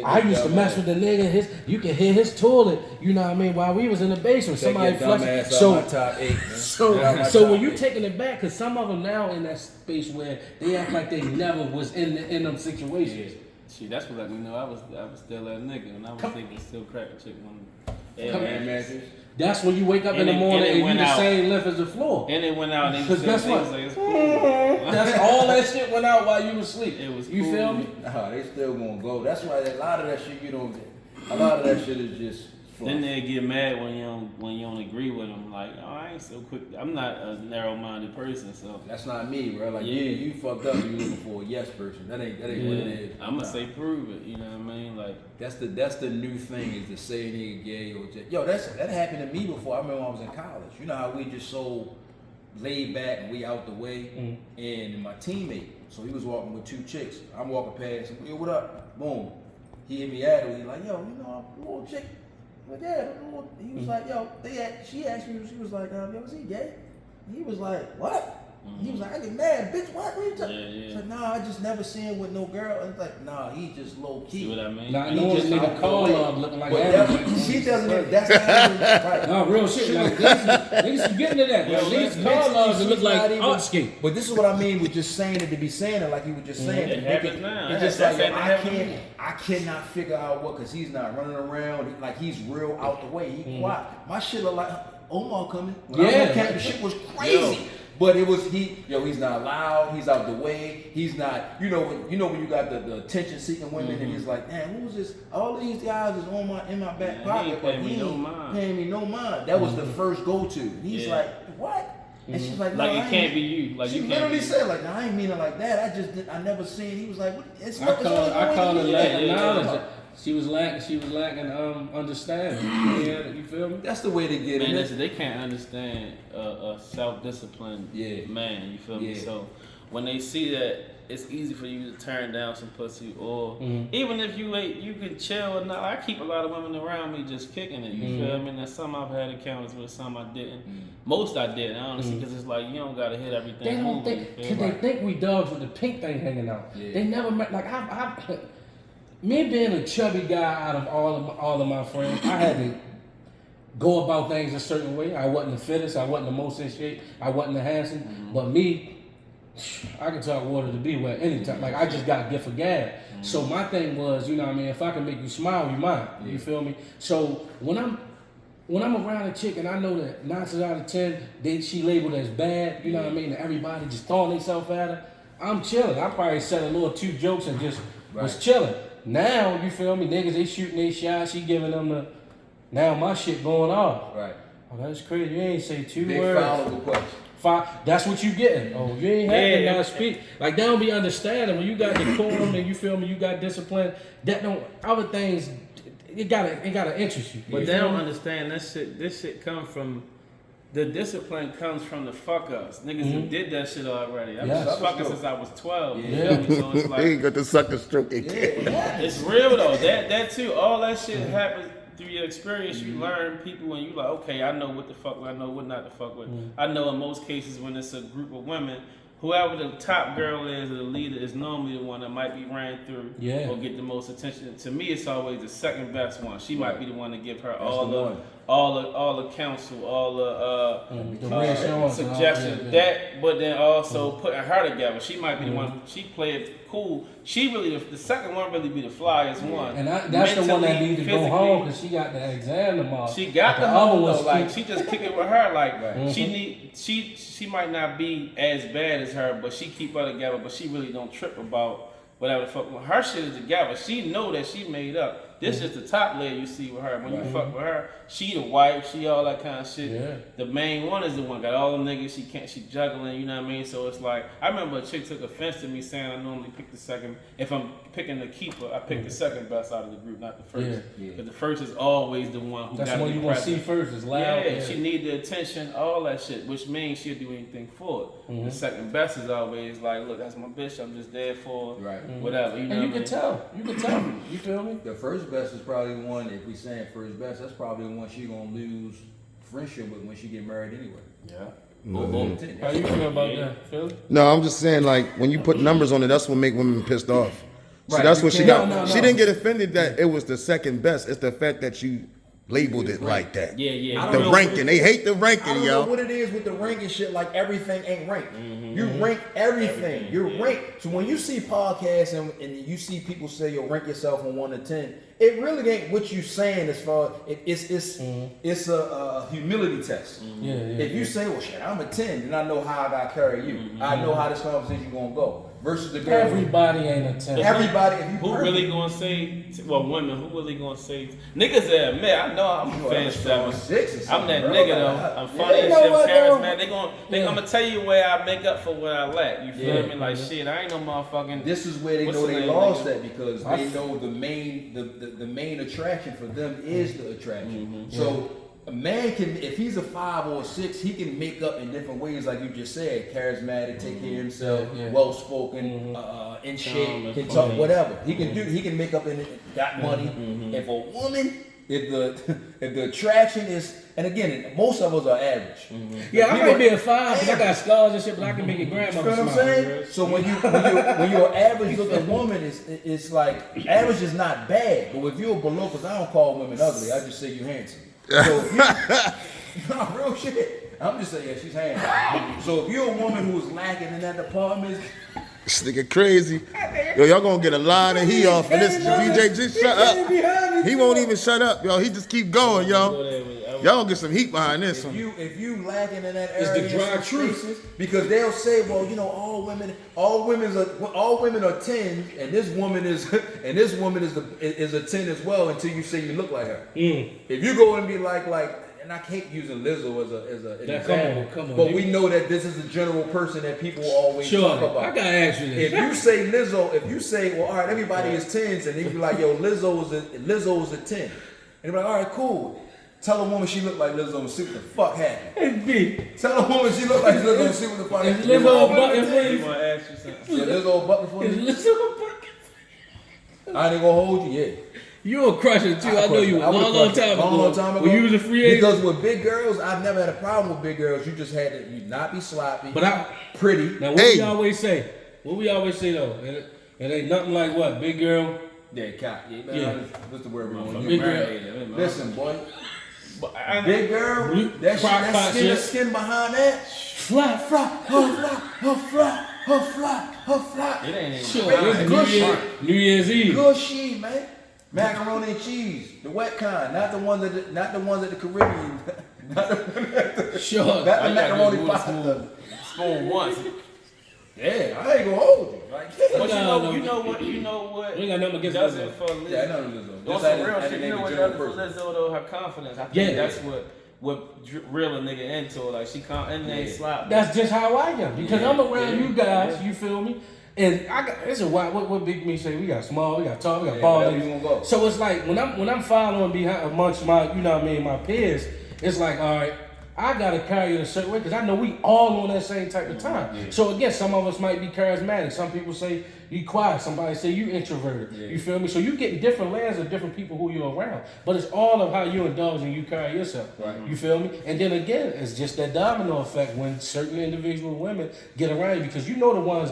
I used to mess with the nigga. You can hear his toilet. You know what I mean? While we was in the basement, somebody flushed. So when you taking it back, because some of them now in that space where they act like they never was in them situations.
See, that's what let me know I was still that nigga, and I was thinking still crack a chick one.
That's when you wake up in the morning and you the same length as the floor.
And it went out.
Because guess what? That's all that shit went out while you was asleep.
It was
you
cool.
feel me?
Nah, they still gonna go. That's why a lot of that shit you don't get. A lot of that shit is just fluff.
Then they get mad when you don't agree with them. Like, oh, I ain't so quick. I'm not a narrow-minded person, so
that's not me, bro. Like, you fucked up. You looking for a yes person. That ain't what it is.
I'm gonna say prove it. You know what I mean? Like
that's the new thing is to say a nigga gay or just that happened to me before. I remember when I was in college. You know how we just so laid back and we out the way. And my teammate, so he was walking with two chicks. I'm walking past him. Yo, what up? Boom. He hit me at it. He like, yo, you know, I'm a little chick. Like, yeah, he was like, yo, she asked me, she was like, yo, is he gay? He was like, what? He was like, I get mad, bitch, what are you talking? He's like, nah, I just never seen with no girl. And it's like, nah, he just low key.
See what I mean?
Nah,
he just
nigga call love looking like
she doesn't. That's not right.
No, real shit. Like niggas getting to that. Niggas call love look like art skate.
But this is what I mean with just saying it to be saying it like he was just saying it.
It happens now.
It's just like I cannot figure out what because he's not running around like he's real out the way. He quiet. My shit look like Omar coming. When I went camp, the shit was crazy. But it was he's not loud, he's out the way, he's not, you know when you got the attention seeking women and he's like, damn, who was this? All these guys is in my back pocket, but he ain't paying me no mind. That was the first go to. He's like, what? And she's like, no,
like it can't be you. Like
she
you
literally
can't
said, like, no, I ain't mean it like that. I never seen. He was like, what?
I call it lack of knowledge. She was lacking understanding. You feel me?
That's the way to get
man,
it.
They can't understand a self-disciplined man. You feel me? So when they see that, it's easy for you to turn down some pussy, or even if you can chill or not. I keep a lot of women around me just kicking it. You feel me? And some I've had encounters with, some I didn't. Most I didn't, honestly, because it's like you don't gotta hit everything.
They don't think because they think we dogs with the pink thing hanging out. Yeah. They never met like me being a chubby guy out of all of my friends, I had to go about things a certain way. I wasn't the fittest, I wasn't the most in shape, I wasn't the handsome. But me, I can talk water to be wet anytime. Like I just got a gift of gab. So my thing was, you know what I mean, if I can make you smile, you mine. You feel me? So when I'm around a chick and I know that 9 out of 10, she labeled as bad, you know what I mean, and everybody just throwing themselves at her, I'm chilling. I probably said a little 2 jokes and just was chilling. Now, you feel me, niggas, they shooting their shots, she giving them the, now my shit going off.
Right.
Oh, that's crazy. You ain't say 2
Big
words.
followable question.
That's what you getting. Oh, you ain't having to not speak. Like, they don't be understanding when you got decorum and you feel me, you got discipline. That don't, other things, it gotta interest you.
But they don't understand that shit. This shit come from, the discipline comes from the fuck ups. Niggas who did that shit already. I've been fucking since I was 12. You feel me? So it's like,
he got the sucker stroke again.
It's real though. That too. All that shit happens through your experience. You learn people and you like, okay, I know what the fuck with, I know what not to fuck with. I know in most cases when it's a group of women, whoever the top girl is or the leader is normally the one that might be ran through or get the most attention. To me, it's always the second best one. She might be the one to give her all the counsel, all the suggestions. But then also putting her together. She might be the one. She played cool. She really the second one really be the flyest one.
And that's the one that need to go home because she got the exam tomorrow.
She got the home though. Like she just kick it with her. Like she might not be as bad as her, but she keep her together. But she really don't trip about whatever the fuck. When her shit is together, she know that she made up. This is the top layer you see with her. When you fuck with her, she the wife, she all that kind of shit.
Yeah.
The main one is the one got all them niggas. She juggling. You know what I mean? So it's like I remember a chick took offense to me saying I normally pick the second. If I'm picking the keeper, I pick the second best out of the group, not the first. Because the first is always the one who.
That's the one you want to see first. Is loud.
Yeah, she need the attention, all that shit, which means she'll do anything for it. The second best is always like, look, that's my bitch. I'm just there for whatever. You know
and you can tell. You can tell. You feel me?
The first best is probably the one, if we saying first best, that's probably the one she gonna lose friendship with when she get married anyway.
Yeah. How you feel about that, Phil?
No, I'm just saying, like, when you put numbers on it, that's what make women pissed off. So that's what she got.
No.
She didn't get offended that it was the second best. It's the fact that you labeled it like that.
Yeah.
The ranking. They hate the ranking,
I don't
yo.
know what it is with the ranking shit. Like everything ain't ranked. You rank everything. You're ranked. So when you see podcasts and you see people say you rank yourself from 1 to 10, it really ain't what you saying as far it's a humility test. If you say, well, shit, I'm a 10, then I know how I got to carry you. I know how this conversation gonna go. Versus the girl.
Everybody ain't a 10.
Everybody. If you
who really gonna say? Well, women. Who really gonna say? Niggas that admit. I know I'm a fan 7. I'm that nigga though. I'm funny as shit. I'm charismatic. They gonna tell you where I make up for what I lack. You feel me? Like shit. I ain't no motherfucking.
This is where they know they lost that because they know the main attraction for them is the attraction. So a man can, if he's a 5 or a 6, he can make up in different ways, like you just said, charismatic, take care of himself, well spoken, in shape, can talk, whatever. He can make up in it, got money. If a woman, if the attraction is, and again, most of us are average.
Yeah, I might be a 5 because I got scars and shit, but I can make it grandmother.
You know what I'm saying? So when you're an average looking woman, it's like average is not bad, but if you're below, because I don't call women ugly, I just say you handsome. So if you, no, real shit. I'm just saying, yeah, she's handsome. So if you're a woman who's lacking in that department,
this nigga crazy. Yo, y'all gonna get a lot of heat off of this. DJ, just shut up. He won't even shut up, yo. He just keep going, yo. Y'all gonna get some heat behind this one.
If you lacking in that area,
it's the dry truth.
Because they'll say, well, you know, all women are 10, and this woman is a 10 as well until you say you look like her. If you go and be like, and I hate using Lizzo as an example, come on, but we know that this is a general person that people always talk about.
I gotta ask you this.
If you say Lizzo, if you say, well, all right, everybody is 10s, and they be like, yo, Lizzo is a 10, and they be like, all right, cool. Tell a woman she look like Lizzo and see what the fuck happened. Tell a woman she look like Lizzo and see what the fuck happened.
Lizzo a bucket for you?
I want to ask you something.
Yeah, Lizzo a bucket for you?
Is Lizzo a bucket?
I ain't gonna hold you, yeah.
You a crusher too. I know you a long time ago. When you was a free agent.
Because with big girls, I've never had a problem with big girls. You just had to not be sloppy, pretty.
Now what we always say? What we always say though? It ain't nothing like what? Big girl?
Yeah, cat. Yeah. What's the word we want?
Big girl.
Listen, boy. Big girl, that skin behind that. Flat.
It ain't
sure. It's New Year's Eve.
Gushy, man. Macaroni and cheese, the wet kind, not the ones at the Caribbean. Not the macaroni pasta.
Spoon once.
Yeah, I ain't gonna hold you. Like,
you know what? You
ain't got nothing against
does it for Lizzo.
Yeah, I know Lizzo.
On some real shit, you know what does it for Lizzo though? Her confidence. I think that's what reel a nigga into. Like she can't and they slap.
That's just how I am because I'm around you guys. You feel me? And I got it's a what Big Me say. We got small, we got tall, we got ball. So it's like when I'm following behind amongst my my peers, it's like all right. I gotta carry it a certain way because I know we all on that same type of time. Yeah. So again, some of us might be charismatic. Some people say you quiet. Somebody say you introverted. Yeah. You feel me? So you get different layers of different people who you're around. But it's all of how you indulge and you carry yourself. Right. You feel me? And then again, it's just that domino effect when certain individual women get around you because you know the ones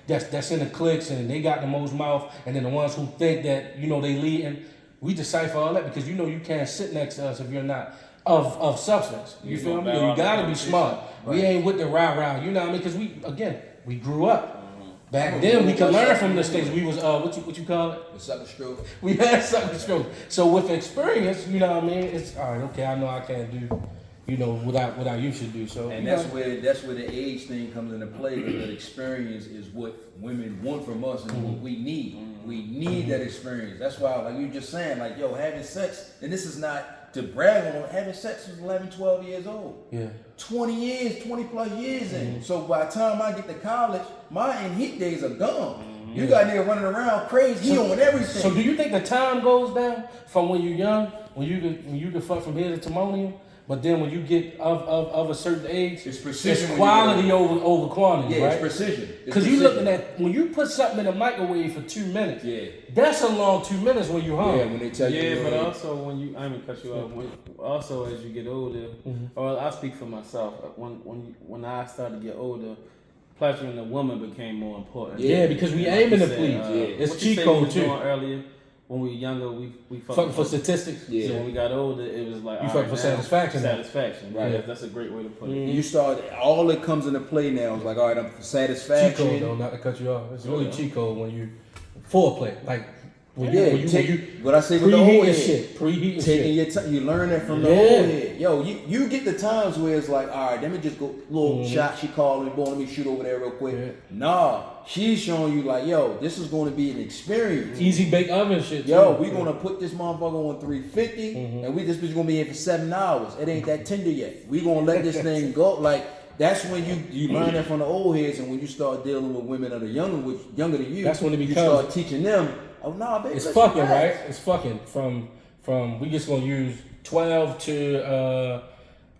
that's in the cliques and they got the most mouth, and then the ones who think that they leading. We decipher all that because you can't sit next to us if you're not of substance. You feel me? You gotta be smart. Right. We ain't with the rah-rah, you know what I mean? Because we grew up. Back then we could learn from the things. We was what you call it?
The sucker stroke.
We had sucker stroke. So with experience, you know what I mean, it's all right, okay, I know I can't do what I used to do. So
and that's where the age thing comes into play, because the experience is what women want from us and what we need. We need that experience. That's why, like you just saying, like, yo, having sex, and this is not to brag on, having sex was 11, 12 years old.
Yeah.
20 years, 20 plus years in. So by the time I get to college, my in-heat days are gone. You got nigga running around crazy, he on everything.
So do you think the time goes down from when you're young, when you can fuck from here to Timonium? But then when you get of a certain age,
it's precision.
It's quality over quantity,
yeah,
right?
It's precision.
Because you looking at when you put something in the microwave for 2 minutes.
Yeah,
that's a long 2 minutes when you're home.
Yeah, when they tell you.
Yeah, but also when you, I mean, cut you off. Also, as you get older, or I'll speak for myself. When I started to get older, pleasuring the woman became more important.
Yeah, because we aiming to please. It's cheat code too.
Earlier. When we were younger, we
fucking for statistics.
Yeah. So when we got older, it was like
you fucking for satisfaction.
Satisfaction, right?
Yeah.
That's a great way to put it.
You start all that comes into play now is like, all right, I'm for satisfaction.
Cheat code though, not to cut you off. It's really cheat code when you foreplay, like.
What I say with the old head, taking your time, you learn that from the old head. Yo, you get the times where it's like, all right, let me just go little shot. She called me, boy, let me shoot over there real quick. Yeah. Nah, she's showing you like, yo, this is going to be an experience.
Easy bake oven shit.
Yo, we gonna put this motherfucker on 350, and this bitch gonna be here for 7 hours. It ain't that tender yet. We gonna let this thing go. Like that's when you learn that from the old heads, and when you start dealing with women that are younger than you,
that's when it becomes.
You start teaching them. Oh no, baby,
it's fucking right. It's fucking from we just gonna use 12 to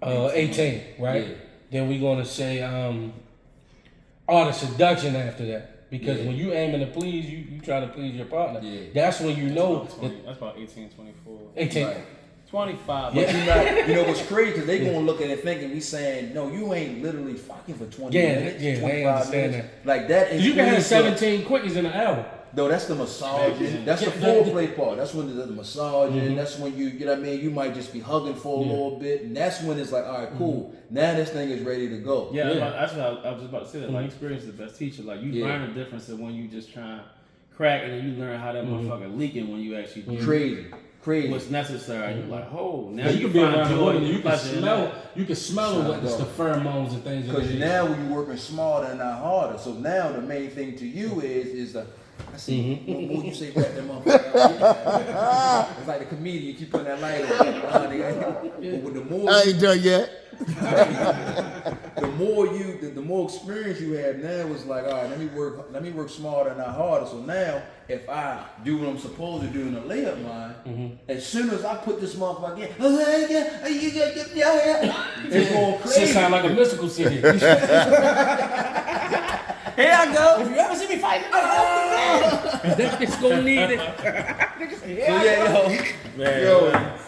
18, right? Yeah. Then we gonna say art of seduction after that, because when you aiming to please, you try to please your partner. Yeah. That's when you know.
That's about 18, 24.
18.
Right. 25.
But you know what's crazy? Cause they gonna look at it thinking we saying no, you ain't literally fucking for 20 minutes. Yeah, 25 minutes. Like that.
You can have 17 quickies in an hour.
No, that's the massaging. That's the foreplay part. That's when the massaging. That's when you know what I mean? You might just be hugging for a little bit. And that's when it's like, all right, cool. Now this thing is ready to go.
Yeah. That's what I was just about to say. That like experience is the best teacher. Like you learn the difference of when you just try to crack, and then you learn how that motherfucker leaking when you actually do
crazy.
What's necessary. You're like, oh, now
you can be around the woman. You can smell. You can smell what the pheromones and things.
Because now when you're working smarter and not harder, so now the main thing to you is the. I see. When you say rap that motherfucker, it's like the comedian. You keep putting that light on. With the more
I ain't done yet.
the more experience you have now is like, all right, let me work smarter, not harder. So now, if I do what I'm supposed to do in the layup line, as soon as I put this motherfucker in, it's going crazy.
It sound like a mystical city.
Here I go.
If you ever see me fighting, it's gonna need it.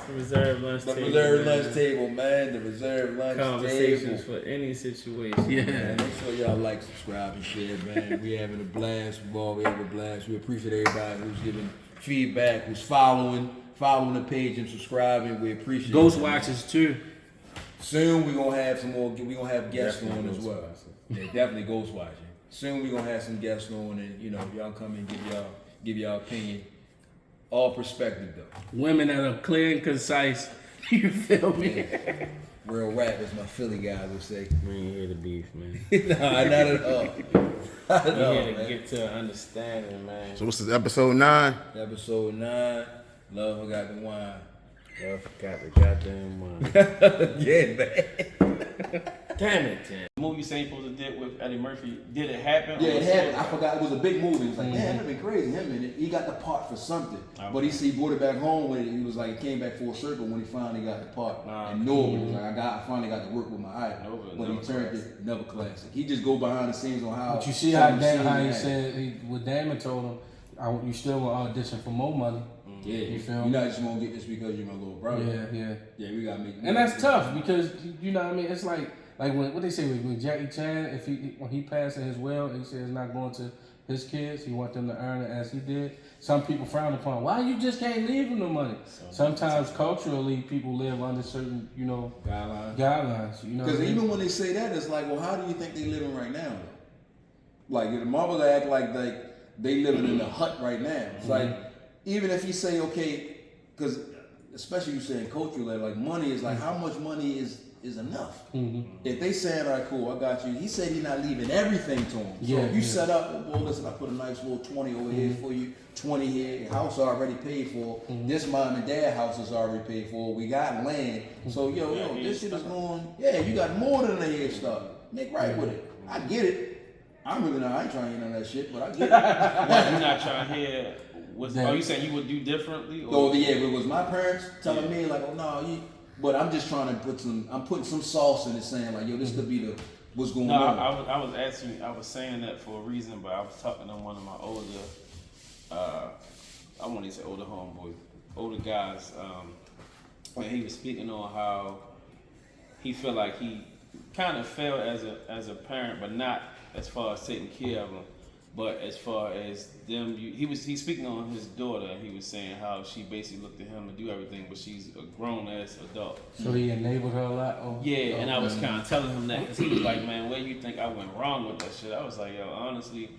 The reserved lunch table.
The reserved lunch table, man. The reserved lunch
Conversations
table.
for any situation.
Yeah. Man, make sure y'all like, subscribe, and share, man. We having a blast. We having a blast. We appreciate everybody who's giving feedback, who's following the page and subscribing. We appreciate
Ghost watchers too.
Soon we gonna have some more. We gonna have guests on as well. Yeah, definitely ghost watching. Soon we gonna have some guests on, and y'all come and give y'all opinion, all perspective though.
Women that are clear and concise. You feel me?
Real rap, as my Philly guys would say.
We ain't here to beef, man.
Nah, not at all.
We here to get to understanding, man.
So what's this, episode 9?
Episode 9. Love forgot the wine.
Love forgot the goddamn wine.
Yeah, man.
Damn it, Tim. The movie you saying supposed to did with Eddie Murphy, did it happen?
Yeah, it happened. I forgot it was a big movie. It was like, damn, that'd been crazy. Him in it. He got the part for something. But he brought it back home when he was like, it came back full circle when he finally got the part. And Norwood was like, I finally got to work with my idol. When he turned it, another classic. He just go behind the scenes on how.
But you see how he said, what Damon told him, you still want to audition for more money.
Yeah,
you feel
me? You're not just gonna get this because you're my little brother.
Yeah,
we gotta make.
And that's tough because you know what I mean. It's like when what they say with Jackie Chan, when he passed in his will, he said it's not going to his kids. He want them to earn it as he did. Some people frown upon why you just can't leave him the money. Sometimes culturally, people live under certain guidelines.
Because even when they say that, it's like, well, how do you think they living right now? Like the Marvel act like they living in a hut right now. It's like. Even if you say, okay, because especially you saying culturally, like money is like, how much money is is enough. If they saying, all right, cool, I got you. He said he's not leaving everything to him. So if you set up, well, listen, I put a nice little 20 over here for you, 20 here, your house already paid for. This mom and dad house is already paid for. We got land. So, yo, this shit is going, you got more than a head start. Make right with it. I get it. I ain't trying to hear none of that shit, but I get it.
Why you not trying to hear? Are you saying you would do differently?
Or? Yeah, it was my parents telling me like, oh no, but I'm just trying to putting some sauce in it, saying like, yo, this could be what's going on.
I was saying that for a reason, but I was talking to one of my older, I won't even say older homeboys, older guys, and he was speaking on how he felt like he kind of failed as a parent, but not as far as taking care of them. But as far as them, he's speaking on his daughter, and he was saying how she basically looked at him to do everything, but she's a grown-ass adult.
So he enabled her a lot?
And I was kind of telling him that, because he was like, man, where you think I went wrong with that shit? I was like, yo, honestly,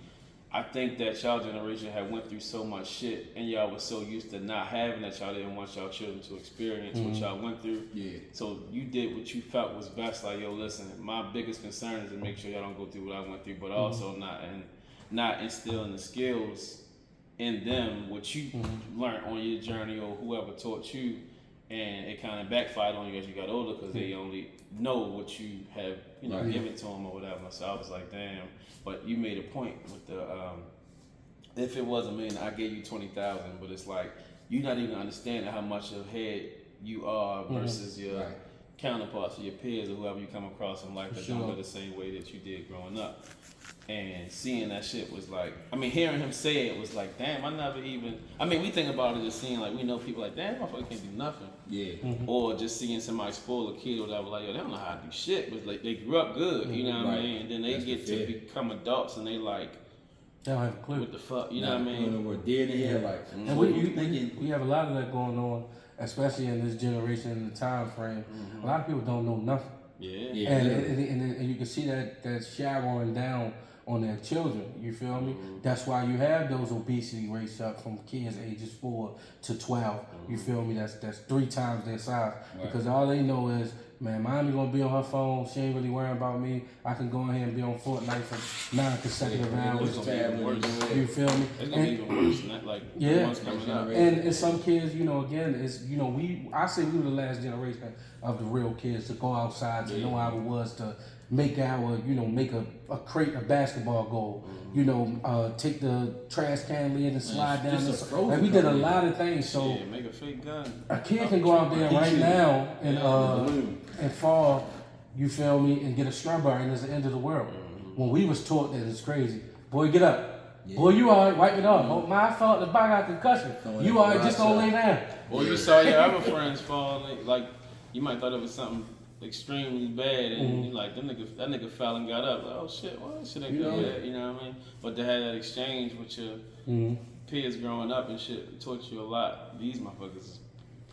I think that y'all generation had went through so much shit, and y'all was so used to not having that y'all didn't want y'all children to experience what y'all went through. Yeah. So you did what you felt was best, like, yo, listen, my biggest concern is to make sure y'all don't go through what I went through, but also not instilling the skills in them, what you learned on your journey or whoever taught you, and it kind of backfired on you as you got older because they only know what you have, given to them or whatever. So I was like, damn. But you made a point with the, if it was $1 million, I gave you 20,000, but it's like you're not even understanding how much ahead you are versus your counterparts or your peers or whoever you come across in life that don't go the same way that you did growing up. And seeing that shit was like, hearing him say it was like, damn, I never even, we think about it just seeing like, we know people like, damn, motherfucker can't do nothing. Yeah. Or just seeing somebody spoil a kid or whatever, like, yo, they don't know how to do shit, but like, they grew up good, you know what I mean? And then they get to become adults and they like,
they don't have a clue.
What the fuck, you know what I mean?
We're dead in here, like,
and we have a lot of that going on, especially in this generation and the time frame. A lot of people don't know nothing.
Yeah.
And you can see that showering down on their children, you feel me? That's why you have those obesity rates up from kids ages 4 to 12. You feel me? That's 3 times their size because all they know is, man, mommy gonna be on her phone. She ain't really worrying about me. I can go in here and be on Fortnite for 9 consecutive hours. You feel me?
It's gonna be even worse than that. Like one's coming up.
And some kids, again, it's I say we were the last generation of the real kids to go outside to know how it was to make our, make a crate, a basketball goal. Take the trash can lid and slide down. Like we did a lot of things. So
make a fake gun.
A kid can go out there right now and fall, you feel me, and get a strawberry, and it's the end of the world. When we was taught that, it's crazy. Boy, get up. Yeah. Boy, you alright, wipe it off. Oh, my fault, the bike got concussion. You alright, just don't lay down.
Or you saw your other friends fall, like you might thought it was something extremely bad, and you like that nigga fell and got up. Like, oh shit, well that shit ain't good, you know what I mean? But to have that exchange with your peers growing up and shit taught you a lot. These motherfuckers is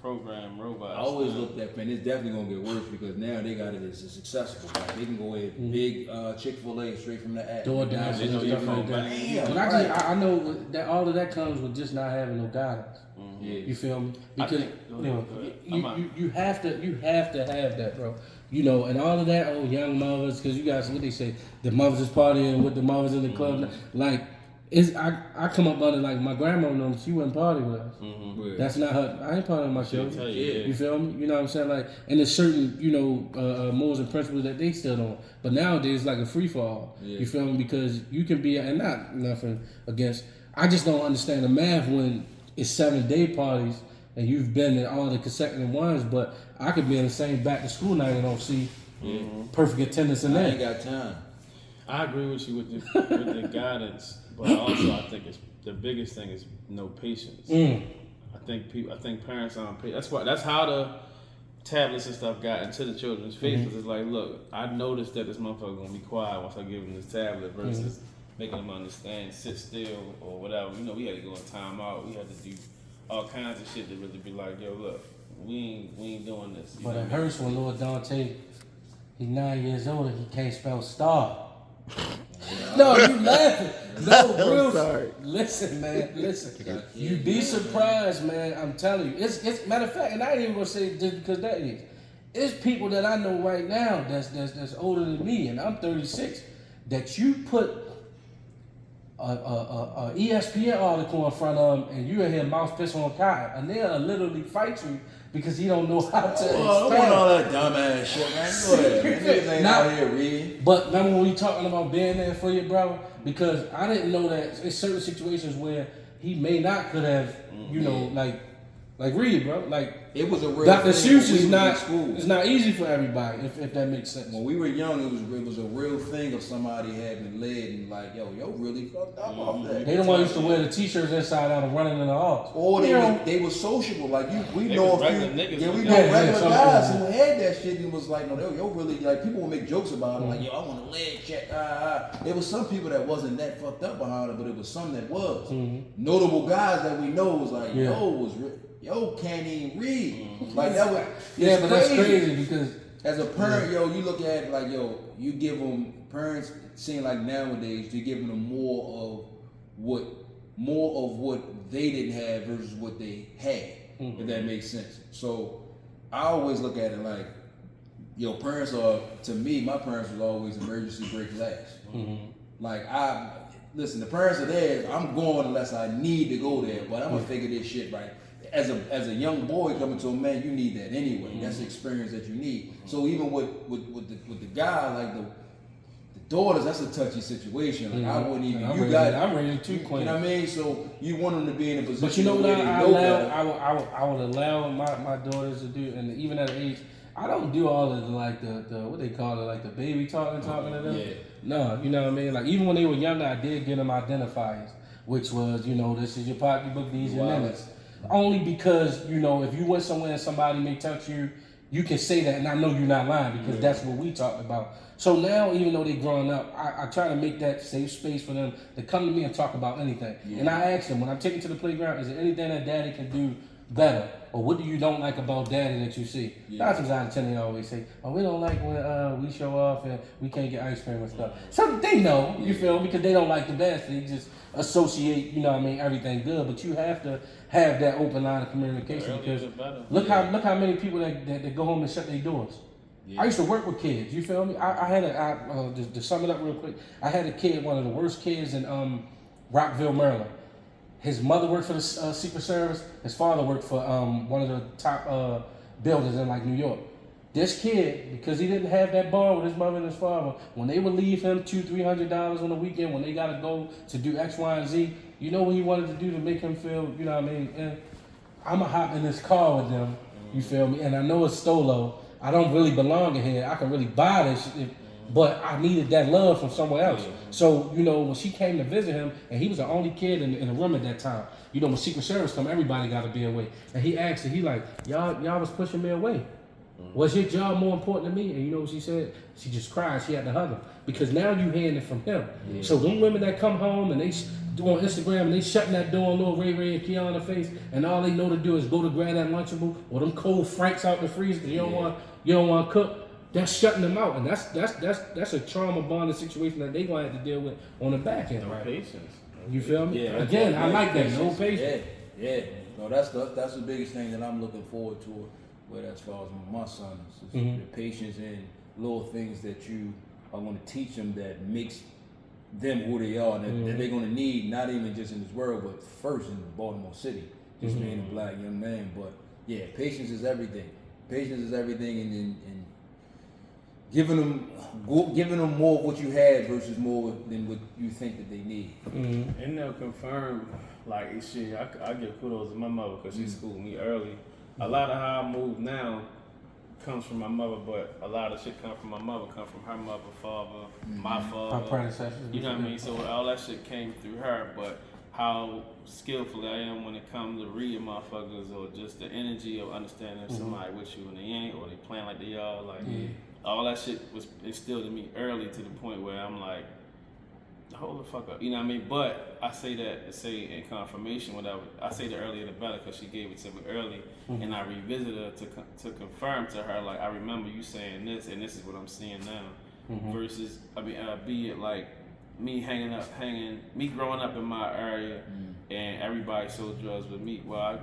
programmed robots.
I always looked at, man, it's definitely gonna get worse because now they got it as accessible. Like, they can go in big Chick-fil-A straight from the app.
DoorDash and stuff like that. But I know that all of that comes with just not having no guidance. Yeah. You feel me? Because you have to have that, bro. And all of that, young mothers, because you guys, what they say, the mothers is partying with the mothers in the club. Like, I come up under, like, my grandma, she wouldn't party with us. That's not her. I ain't partying with my children. You feel me? You know what I'm saying? Like, and there's certain, morals and principles that they still don't. But nowadays, it's like a free fall. Yeah. You feel me? Because you can be, and not nothing against, I just don't understand the math when it's 7-day parties and you've been in all the consecutive ones, but I could be in the same back to school night and don't see perfect attendance in that.
I ain't got time.
I agree with you with the guidance, but also I think the biggest thing is no patience. I think parents aren't patient. That's how the tablets and stuff got into the children's faces. It's like, look, I noticed that this motherfucker gonna be quiet once I give him this tablet versus making them understand, sit still or whatever. We had to go in timeout. We had to do all kinds of shit to really be like, yo, look, we ain't doing this.
But it hurts when Lord Dante, he's 9 years old and he can't spell star. No, you laughing. No, bro.
Sorry.
Listen, man. Listen. You be surprised, man. I'm telling you. It's matter of fact, and I ain't even gonna say just because that is. it's people that I know right now that's older than me, and I'm 36. That you put a ESPN article in front of them, and you hear mouse piss on cotton, and they'll literally fight you because he don't know how to explain.
Don't want all that dumbass shit, man. Go ahead, man. Niggas ain't out here reading.
But remember when we talking about being there for your brother? Because I didn't know that in certain situations where he may not could have, you know, like read, bro. Like
it was a real
Dr.
thing
Seuss
when
is
we
not
was in school.
It's not easy for everybody if that makes sense.
When we were young, it was a real thing of somebody having led and like, yo really fucked up off that.
They the ones used to wear the t-shirts inside out and running in the halls.
Or they were sociable. Like we know a few regular guys who had that shit and was like, no, yo really like people would make jokes about it, like, yo, I want a leg check. There was some people that wasn't that fucked up behind it, but it was some that was. Notable guys that we know was like, yo can't even read. Like that was
but that's crazy because
as a parent, yo, you look at it like, yo, you give them parents seem like nowadays you're giving them more of what they didn't have versus what they had. If that makes sense. So I always look at it like, yo, parents are, to me, my parents was always emergency brake last. Like listen, the parents are there. I'm going unless I need to go there, but I'm gonna figure this shit right. As a young boy coming to a man, you need that anyway. That's the experience that you need. So even with the guy, like the daughters, that's a touchy situation. Like I wouldn't even.
I'm ready to queen.
You know what I mean? So you want them to be in a position.
But you know what I would allow my daughters to do, and even at an age, I don't do all of the what they call it, like the baby talking to them.
Yeah.
No, you know what I mean? Like even when they were younger, I did get them identifiers, which was, you know, this is your pocketbook, these are your limits. Only because, you know, if you went somewhere and somebody may touch you, you can say that, and I know you're not lying because that's what we talked about. So now, even though they're growing up, I try to make that safe space for them to come to me and talk about anything. And I ask them, when I'm taking to the playground, is there anything that daddy can do better? Or what do you don't like about daddy that you see? 9 times out of 10, they always say, oh, we don't like when we show off and we can't get ice cream and stuff. So they know, you feel me? Because they don't like the bad. They just associate, you know what I mean, everything good. But you have to have that open line of communication because look how many people that go home and shut their doors. I used to work with kids, you feel me? I had to sum it up real quick, I had a kid, one of the worst kids in Rockville, Maryland. His mother worked for the Secret Service. His father worked for one of the top buildings in like New York. This kid, because he didn't have that bond with his mother and his father, when they would leave him $200-300 on the weekend, when they got to go to do X, Y, and Z, you know what he wanted to do to make him feel, you know what I mean? And I'm going to hop in this car with them, you feel me? And I know it's Stolo. I don't really belong in here. I can really buy this shit, but I needed that love from somewhere else. So, you know, when she came to visit him, and he was the only kid in the room at that time, you know, when Secret Service come, everybody got to be away. And he asked her, he like, y'all was pushing me away. Was your job more important to me? And you know what she said? She just cried. She had to hug him. Because now you hearing it from him. So them women that come home and they do on Instagram and they shutting that door on little Ray Ray and Kiana face, and all they know to do is go to grab that Lunchable or them cold Franks out the freezer because you don't want to cook. That's shutting them out, and that's a trauma bonded situation that they gonna have to deal with on the back end.
No patience.
You feel me? Again, I like that. No patience.
Yeah. No, that's the biggest thing that I'm looking forward to. With as far as my son is the patience and little things that you are going to teach them that makes them who they are, that they're going to need, not even just in this world, but first in Baltimore City, just being a black young man. But yeah, patience is everything. Patience is everything, and giving them more of what you had versus more than what you think that they need.
And they'll confirm, like, shit, I give kudos to my mother because she schooled me early. A lot of how I move now comes from my mother, but a lot of shit come from my mother, come from her mother, father, my father.
My predecessors.
You know what I mean? So all that shit came through her, but how skillful I am when it comes to reading motherfuckers or just the energy of understanding if somebody with you and they ain't, or they playing like they are, like all that shit was instilled in me early to the point where I'm like, hold the fuck up, you know what I mean? But I say that to say in confirmation, whatever. I say the earlier the better because she gave it to me early, and I revisited her to confirm to her, like, I remember you saying this, and this is what I'm seeing now. Versus, be it like me growing up in my area, and everybody sold drugs with me. Well, I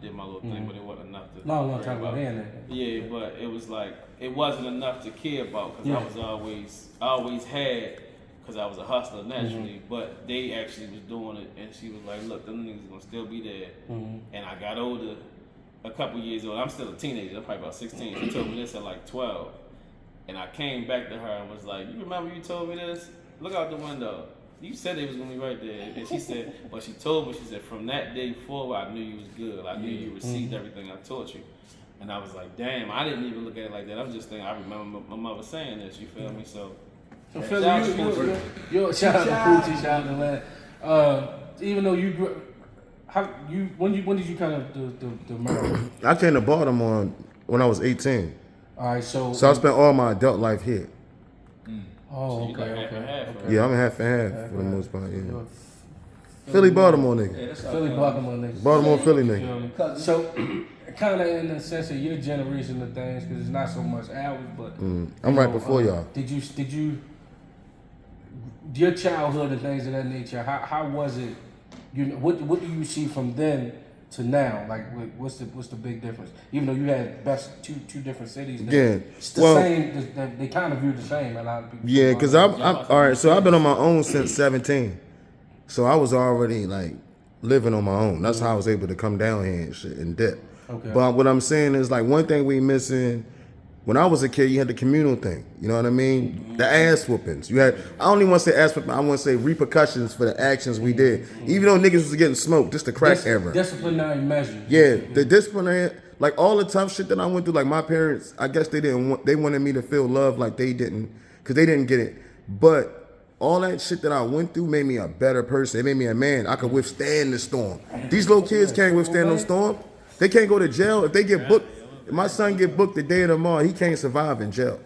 did my little thing, but it wasn't enough to.
Long time ago,
yeah, but it was like it wasn't enough to care about because I always had. Because I was a hustler naturally, but they actually was doing it, and she was like, "Look, them niggas gonna still be there." And I got older, a couple years old. I'm still a teenager. I'm probably about 16. She told me this at like 12, and I came back to her and was like, "You remember you told me this? Look out the window. You said it was gonna be right there." And she said, "But she told me, she said, from that day forward, I knew you was good. I knew you received everything I taught you." And I was like, "Damn, I didn't even look at it like that. I was just thinking, I remember my mother saying this. You feel me? So."
So Philly, you shout out to Poochie, shout out to Lad. Even though you grew, when did you kind of the Maryland?
I came to Baltimore when I was 18.
All right, so
I spent all my adult life here.
Oh,
so
okay.
Yeah, I'm a half and half for the most part. Yeah. Philly, Baltimore nigga.
Yeah, Philly, Baltimore nigga.
Baltimore, Philly nigga.
So, kind of in the sense of your generation of things, because it's not so much ours, but
I'm right before y'all.
Did you? Your childhood and things of that nature, how was it? You know, what do you see from then to now? Like, what's the big difference? Even though you had two different cities, it's the same. They kind of view the same. A lot of people.
Yeah, because I'm all right. So I've been on my own since 17. So I was already like living on my own. That's how I was able to come down here and shit and dip.
Okay.
But what I'm saying is like one thing we missing. When I was a kid, you had the communal thing. You know what I mean? The ass whoopings. You had, I don't even want to say ass whooping, I want to say repercussions for the actions we did. Even though niggas was getting smoked, just the crack era.
Disciplinary measures.
Yeah, the disciplinary, like all the tough shit that I went through, like my parents, I guess they wanted me to feel love like they didn't, because they didn't get it. But all that shit that I went through made me a better person. It made me a man. I could withstand the storm. These little kids can't withstand no storm. They can't go to jail if they get booked. If my son get booked the day of tomorrow, he can't survive in jail.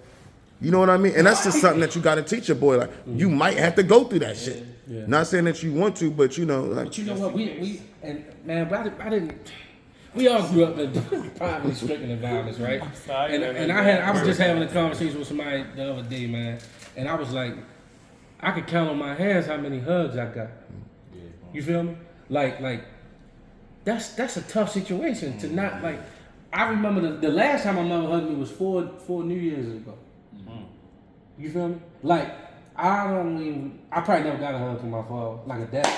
You know what I mean? And that's just something that you got to teach a boy. Like, you might have to go through that shit. Yeah. Not saying that you want to, but you know. Like,
but you know what? We I didn't. We all grew up in poverty stricken environments, right? And I was just having a conversation with somebody the other day, man. And I was like, I could count on my hands how many hugs I got. You feel me? Like that's a tough situation to not like. I remember the last time my mother hugged me was four New Years ago. You feel me? Like, I probably never got a hug from my father, like a dad.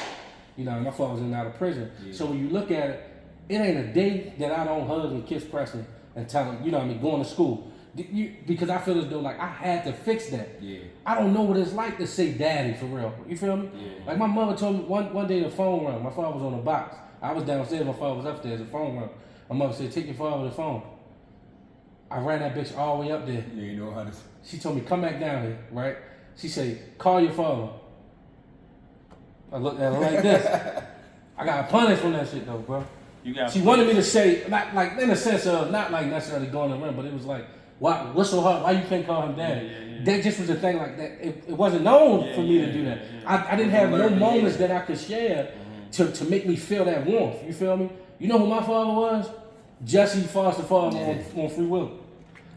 You know, my father was in and out of prison. Yeah. So when you look at it, it ain't a day that I don't hug and kiss Preston and tell him, you know what I mean, going to school. Because I feel as though, like, I had to fix that. Yeah. I don't know what it's like to say daddy for real. You feel me? Yeah. Like, my mother told me one day the phone rang. My father was on the box. I was downstairs, my father was upstairs, the phone rang. My mother said, take your father to the phone. I ran that bitch all the way up there.
Yeah, you know how to.
She told me, come back down here, right? She said, call your father. I looked at her like this. I got punished from that shit though, bro. She wanted me to say, not like in a sense of, not like necessarily going around, but it was like, what's so hard? Why you can't call him daddy? Yeah. That just was a thing like that. It wasn't known for me to do that. I didn't have no moments that I could share to make me feel that warmth. You feel me? You know who my father was? Jesse Foster father on Free Willy.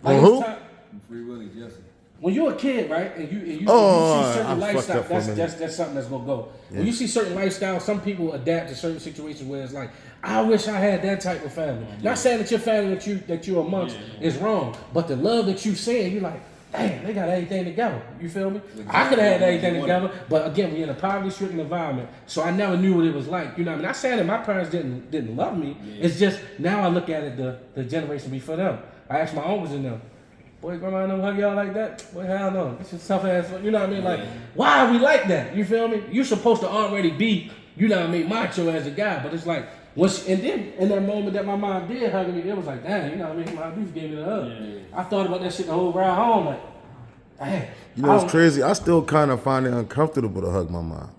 Like
who?
Free Willy, Jesse.
When you're a kid, right, and you see certain lifestyles, that's something that's gonna go. Yeah. When you see certain lifestyles, some people adapt to certain situations where it's like, I wish I had that type of family. Not saying that your family that you're amongst is wrong, but the love that you see, you're like, damn, they got everything together. You feel me? Exactly. I could have had everything together, but again, we're in a poverty-stricken environment, so I never knew what it was like. You know what I mean? Not saying that my parents didn't love me. Yeah. It's just now I look at it the generation before them. I asked my uncles and them, boy, grandma don't hug y'all like that? Boy, hell no. This is tough ass. You know what I mean? Like, why are we like that? You feel me? You're supposed to already be, you know what I mean, macho as a guy, but it's like, and then in that moment that my mom did hug me, it was like, damn, you know what I mean? My dude gave me the hug. Yeah. I thought about that shit the whole ride home, like, damn.
You know, it's crazy. I still kind of find it uncomfortable to hug my mom.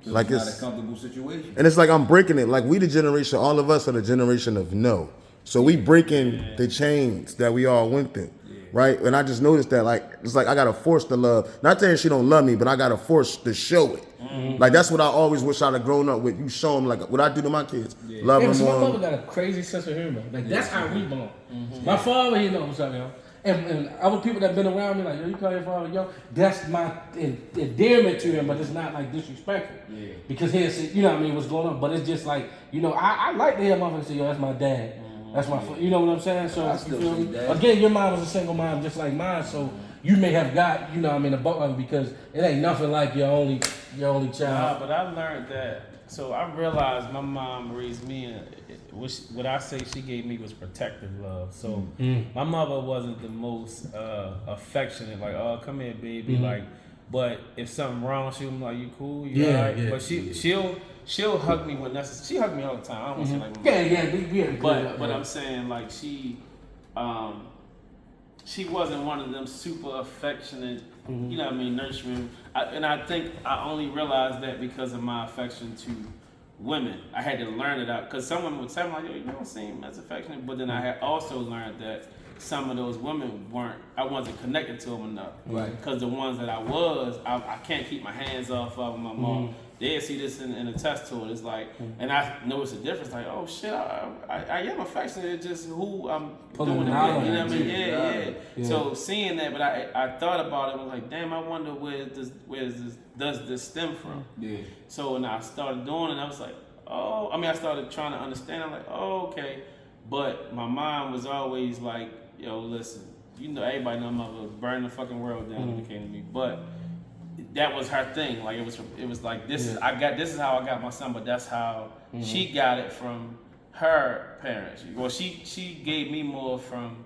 So like it's not a comfortable situation.
And it's like I'm breaking it. Like we the generation, all of us are the generation of no. So we breaking the chains that we all went through. Right? And I just noticed that, like, it's like I gotta force the love. Not saying she don't love me, but I gotta force to show it. Mm-hmm. Like that's what I always wish I'd have grown up with. You show them like what I do to my kids. Yeah. Love them.
My mother got a crazy sense of humor. Like that's how we born. Mm-hmm. My father, he knows what's up, y'all. And other people that been around me, like, yo, you call your father, yo, that's my endearment to him, but it's not like disrespectful. Yeah. Because here's, you know what I mean, what's going on. But it's just like, you know, I like to hear motherfuckers say, yo, that's my dad. That's my, you know what I'm saying? So, you feel me? Again, your mom was a single mom just like mine, so you may have got, you know what I mean, a buck because it ain't nothing like your only child.
Nah, but I learned that. So I realized my mom raised me, and what I say she gave me was protective love. So my mother wasn't the most affectionate, like, oh, come here, baby, like. But if something wrong, she was like, you cool, you alright? Yeah. But she'll hug me when necessary. She hug me all the time. I don't want to say like my mom. But I'm saying like she wasn't one of them super affectionate, you know what I mean, nurturing. And I think I only realized that because of my affection to women. I had to learn it out because some women would say, like, yo, you don't seem as affectionate. But then I had also learned that some of those women I wasn't connected to them enough. Right. Because the ones that I can't keep my hands off of my mom. They'll see this and attest to it. It's like, and I noticed the difference. Like, oh shit, I am affectionate. It's just who I'm doing it with. You know what I mean? Yeah. So seeing that, but I thought about it. I was like, damn, I wonder where does this stem from? Yeah. So when I started doing it, I was like, oh. I mean, I started trying to understand. I'm like, oh, okay. But my mom was always like, yo, listen, you know, everybody know my mother was burning the fucking world down when it came to me, but that was her thing. Like it was like this is how I got my son, but that's how she got it from her parents. Well, she gave me more from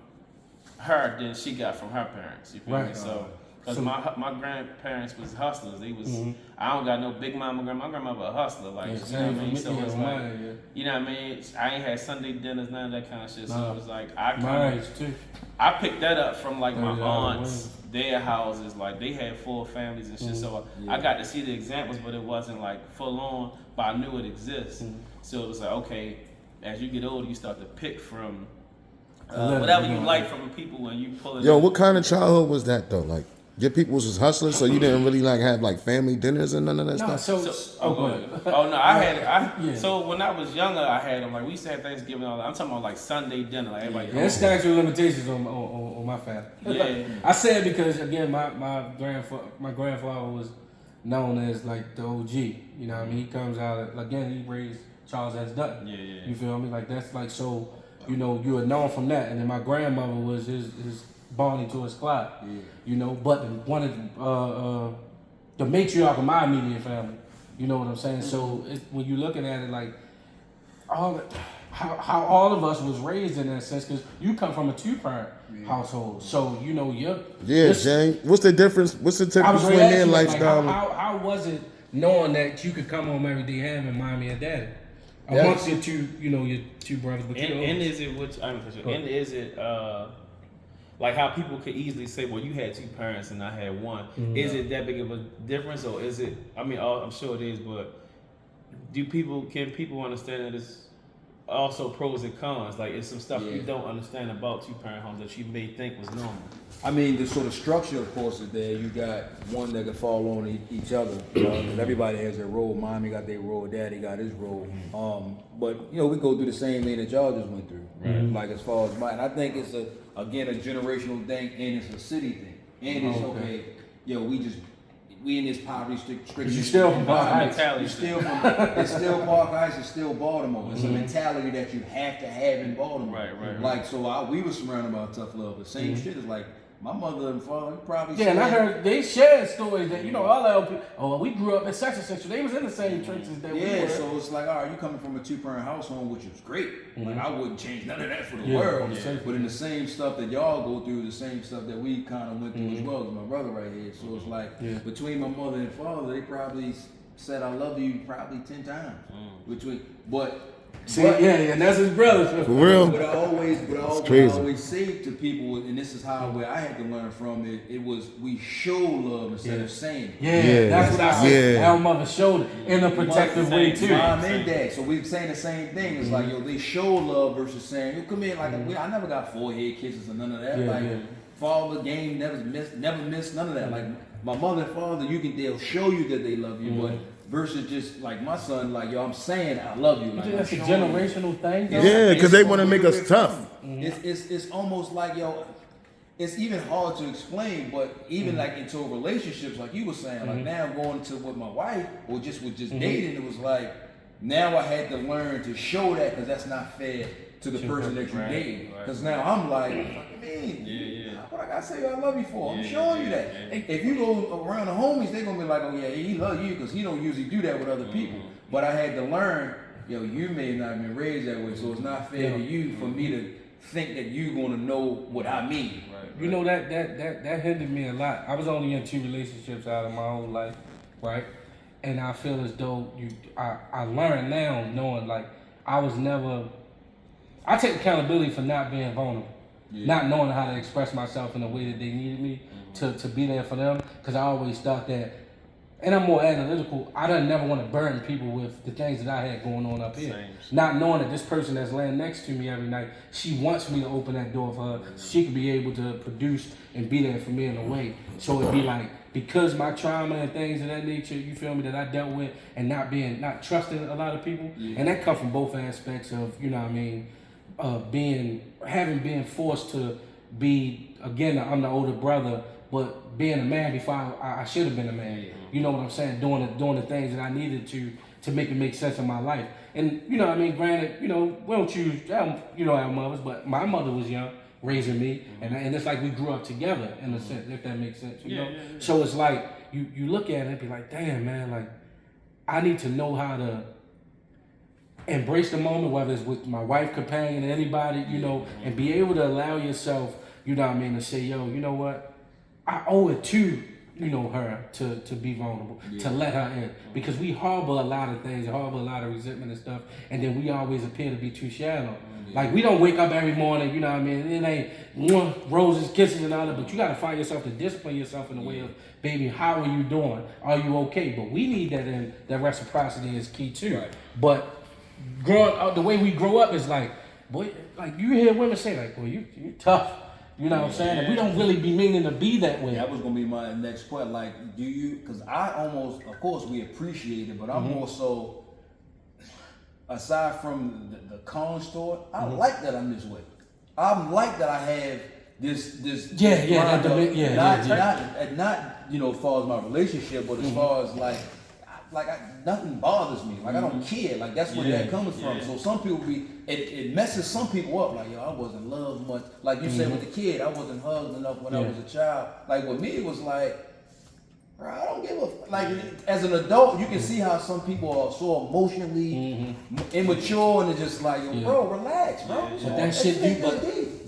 her than she got from her parents. You feel me? So because my grandparents was hustlers. They was I don't got no big mama. My grandmother a hustler. Like you know what I mean. So it's like you know what I mean. I ain't had Sunday dinners, none of that kind of shit. So it was like I picked that up from like my aunts. Their houses, like they had full families and shit. So I got to see the examples, but it wasn't like full on. But I knew it exists. So it was like, okay, as you get older, you start to pick from whatever you like from people when you pull it.
Yo, what kind of childhood was that though? Like your people was hustlers, so you didn't really like have like family dinners and none of that stuff.
So when I was younger, I had them like we used to have Thanksgiving. I'm talking about like Sunday dinner, like everybody.
There's statute of limitations on my family. Yeah, I said because again, my grandfather was known as like the OG. You know what I mean? He comes out again. He raised Charles S. Dutton. Yeah. You feel me? Like that's like so. You know, you were known from that, and then my grandmother was his Barney to his Clyde. Yeah. You know, but one of the matriarch of my immediate family. You know what I'm saying? So when you're looking at it, like how all of us was raised in that sense, because you come from a two-parent household, so you know
Jane. What's the difference? What's the difference between their lifestyle?
Like, how was it knowing that you could come home every day having mommy and daddy amongst your two brothers? But
and is it like how people could easily say, well, you had two parents and I had one. Is it that big of a difference, or is it? I mean, I'm sure it is, but can people understand that it's also pros and cons? Like, it's some stuff you don't understand about two-parent homes that you may think was normal.
I mean, the sort of structure, of course, is there. You got one that can fall on each other, because everybody has their role. Mommy got their role, daddy got his role. But you know, we go through the same thing that y'all just went through. Right. Like as far as mine, I think it's a generational thing, and it's a city thing, and it's okay. Yo, we in this poverty strict.
You still from Park Heights.
It's still Park Heights. It's still Baltimore. It's a mentality that you have to have in Baltimore. Right. Like so, we were surrounded by tough love. The same shit is like. My mother and father probably.
Yeah, and I heard they shared stories that all LP. Oh, we grew up in such and such. They was in the same trenches that we were.
Yeah, so it's like, all right, you coming from a two-parent household, which is great. Like I wouldn't change none of that for the world. Yeah. But in the same stuff that y'all go through, the same stuff that we kind of went through as well. As my brother right here. So it's like between my mother and father, they probably said I love you probably 10 times.
And that's his brother.
For real.
But I always say to people, and this is where I had to learn from it was we show love instead of saying it.
That's what I said. Our mother showed it in a protective way too.
Mom and dad. So we're saying the same thing. It's like, they show love versus saying, you come in like I never got forehead kisses or none of that. Father game never missed none of that. Like my mother and father, they'll show you that they love you, but versus just like my son, like I'm saying I love you. Like,
that's a generational thing.
Yeah, because they want to make us tough.
It's almost like it's even hard to explain, but even like into relationships, like you were saying, like now I'm going to with my wife or just with dating, it was like now I had to learn to show that because that's not fair to the person that you're dating. Because now I'm like, what do you mean? What I gotta say I love you for? I'm showing you that. If you go around the homies, they're gonna be like, oh yeah, he love you because he don't usually do that with other people. But I had to learn, yo, you may not have been raised that way, so it's not fair to you for me to think that you're gonna know what I mean.
You know that hindered me a lot. I was only in 2 relationships out of my whole life, right? And I feel as though I learned now knowing like I take accountability for not being vulnerable, not knowing how to express myself in the way that they needed me to be there for them. Because I always thought that, and I'm more analytical, I didn't never want to burden people with the things that I had going on up here. Not knowing that this person that's laying next to me every night, she wants me to open that door for her so she can be able to produce and be there for me in a way. So it'd be like, because my trauma and things of that nature, you feel me, that I dealt with and not trusting a lot of people. And that comes from both aspects of, you know what I mean, having been forced to be, again, I'm the older brother, but being a man before I should have been a man. You know what I'm saying? Doing the things that I needed to make it make sense in my life. And you know what I mean, granted, you know, we don't choose, you know, our mothers, but my mother was young, raising me, and it's like we grew up together in a sense, if that makes sense, you know? So it's like, you look at it and be like, damn, man, like, I need to know how to embrace the moment, whether it's with my wife, companion, anybody, you know, and be able to allow yourself, you know what I mean, to say, yo, you know what, I owe it to, you know, her to be vulnerable, to let her in. Because we harbor a lot of things, harbor a lot of resentment and stuff, and then we always appear to be too shallow. Like, we don't wake up every morning, you know what I mean, it ain't roses, kisses, and all that, but you gotta find yourself to discipline yourself in the way of, baby, how are you doing? Are you okay? But we need that, and that reciprocity is key too. But growing up, the way we grow up is like, boy, like you hear women say like, boy, you tough. You know what I'm saying? And we don't really be meaning to be that way.
That was gonna be my next question. Like, do you? Because I almost, of course, we appreciate it, but I'm more so. Aside from the con store, I like that I'm this way. I'm like that I have this. Not you know, as far as my relationship, but as far as like nothing bothers me. Like I don't care. Like that's where that comes from. So some people it messes some people up. Like, yo, I wasn't loved much. Like you said with the kid, I wasn't hugged enough when I was a child. Like with me, it was like, bro, I don't give a like. As an adult, you can see how some people are so emotionally immature and it's just like, yo, bro, relax, bro.
But that shit,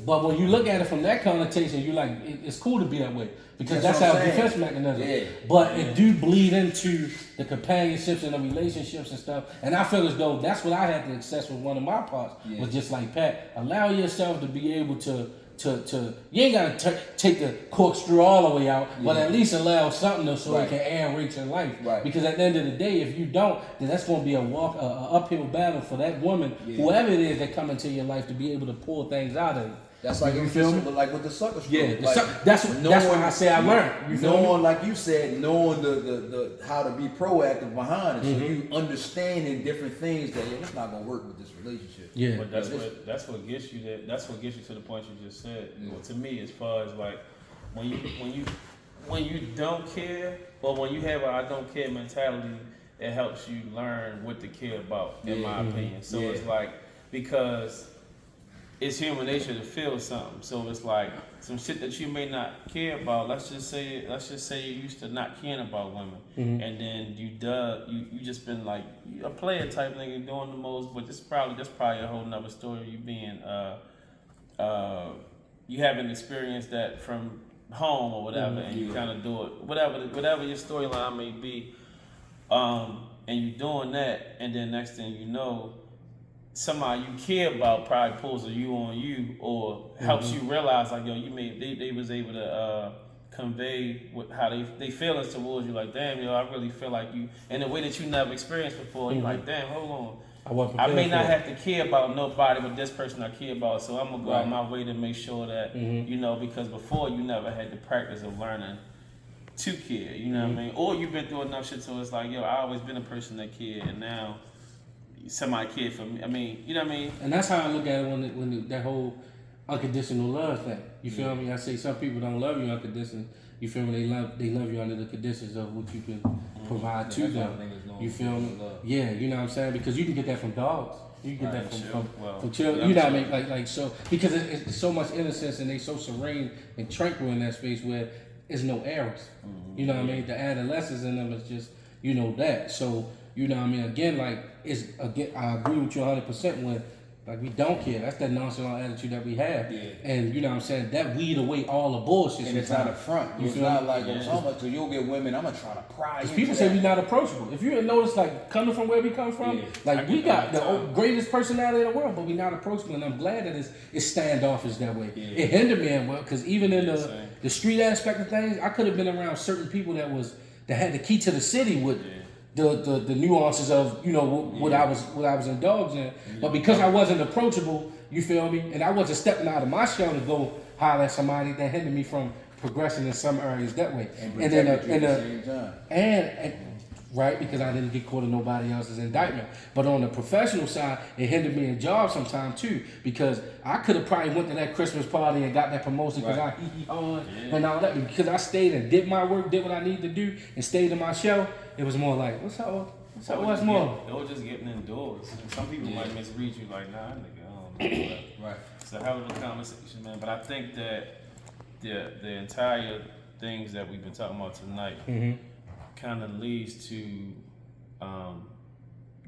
but when you look at it from that connotation, you're like, it's cool to be that way because that's our defense mechanism. But it do bleed into the companionships and the relationships and stuff. And I feel as though that's what I had to access with one of my parts. Was just like, Pat, allow yourself to be able to you ain't gotta take the corkscrew all the way out, but at least allow something so it can aerate your life. Because at the end of the day, if you don't, then that's gonna be a uphill battle for that woman, whoever it is that come into your life, to be able to pull things out of you.
That's like you feel me? Like with the sucker story.
Yeah, that's what I say I learned. You feel
knowing, like you said, knowing the how to be proactive behind it, so you understanding different things that it's not gonna work with this relationship.
Yeah, but that's what gets you there. That's what gets you to the point you just said. Well, to me, as far as like when you don't care, or when you have a I don't care mentality, it helps you learn what to care about. In my opinion, so it's like because. It's human nature to feel something, so it's like some shit that you may not care about. Let's just say you used to not caring about women, and then you just been like a player type nigga doing the most. But that's probably a whole nother story. You being you haven't experienced that from home or whatever, and you kind of do it whatever your storyline may be, and you doing that, and then next thing you know. Somebody you care about probably pulls a you on you or helps you realize like, yo, they was able to convey how they feelings towards you, like, damn, yo, I really feel like you in a way that you never experienced before. You're like, damn, hold on. I may not have to care about nobody but this person I care about, so I'm gonna go out my way to make sure that you know, because before you never had the practice of learning to care, you know what I mean? Or you've been through enough shit so it's like, yo, I always been a person that cared, and now somebody cared for me. I mean, you know what I mean?
And that's how I look at it when that whole unconditional love thing. You feel me? I say some people don't love you unconditional. You feel me? They love you under the conditions of what you can provide to them. You feel me? Yeah, you know what I'm saying? Because you can get that from dogs. You can get that from children. You know what I mean? Like so because it's so much innocence and they so serene and tranquil in that space where there's no errors. You know what I mean? The adolescence in them is just that. So you know what I mean? Again, like I agree with you 100% when. Like, we don't care. That's that nonchalant attitude that we have. Yeah. And, you know what I'm saying, that weed away all the bullshit.
And it's not a front. It's not like, so you'll get women, I'm going to try to pry into
people say we're not approachable. If you notice, like, coming from where we come from, like, we got the greatest personality in the world, but we're not approachable. And I'm glad that it's standoffish that way. Yeah. It hindered me, because even in the street aspect of things, I could have been around certain people that had the key to the city with the nuances of what I was indulged in, but because I wasn't approachable, you feel me, and I wasn't stepping out of my shell to go holler at somebody, that hindered me from progressing in some areas that way, and right, because I didn't get caught in nobody else's indictment. But on the professional side, it hindered me in jobs sometimes too, because I could have probably went to that Christmas party and got that promotion because I and all that. Because I stayed and did my work, did what I needed to do, and stayed in my shell. It was more like, what's up? What's more?
It was just getting indoors. Some people might misread you like, nah, nigga, I don't know. Right. So have a conversation, man. But I think that the entire things that we've been talking about tonight kind of leads to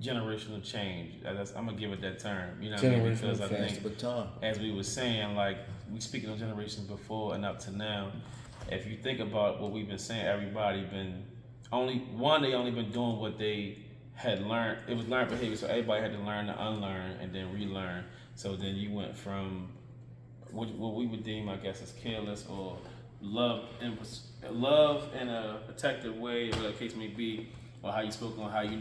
generational change. I'm gonna give it that term, you know what I mean? Because I think, as we were saying, like we speaking of generations before and up to now, if you think about what we've been saying, everybody been they only been doing what they had learned. It was learned behavior, so everybody had to learn to unlearn and then relearn. So then you went from what we would deem, I guess, as careless or love in a protective way, whatever the case may be, or how you spoke on how you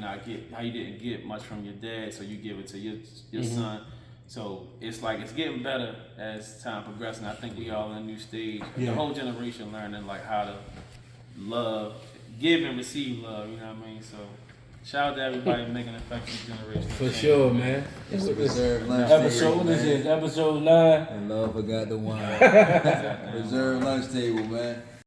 didn't get much from your dad, so you give it to your son. So it's like it's getting better as time progresses. And I think we all in a new stage. The whole generation learning like how to love, give and receive love. You know what I mean? So shout out to everybody making an effective generation.
For sure, man.
It's a reserved lunch
episode. This is episode 9.
And love forgot the wine. Reserved lunch table, man.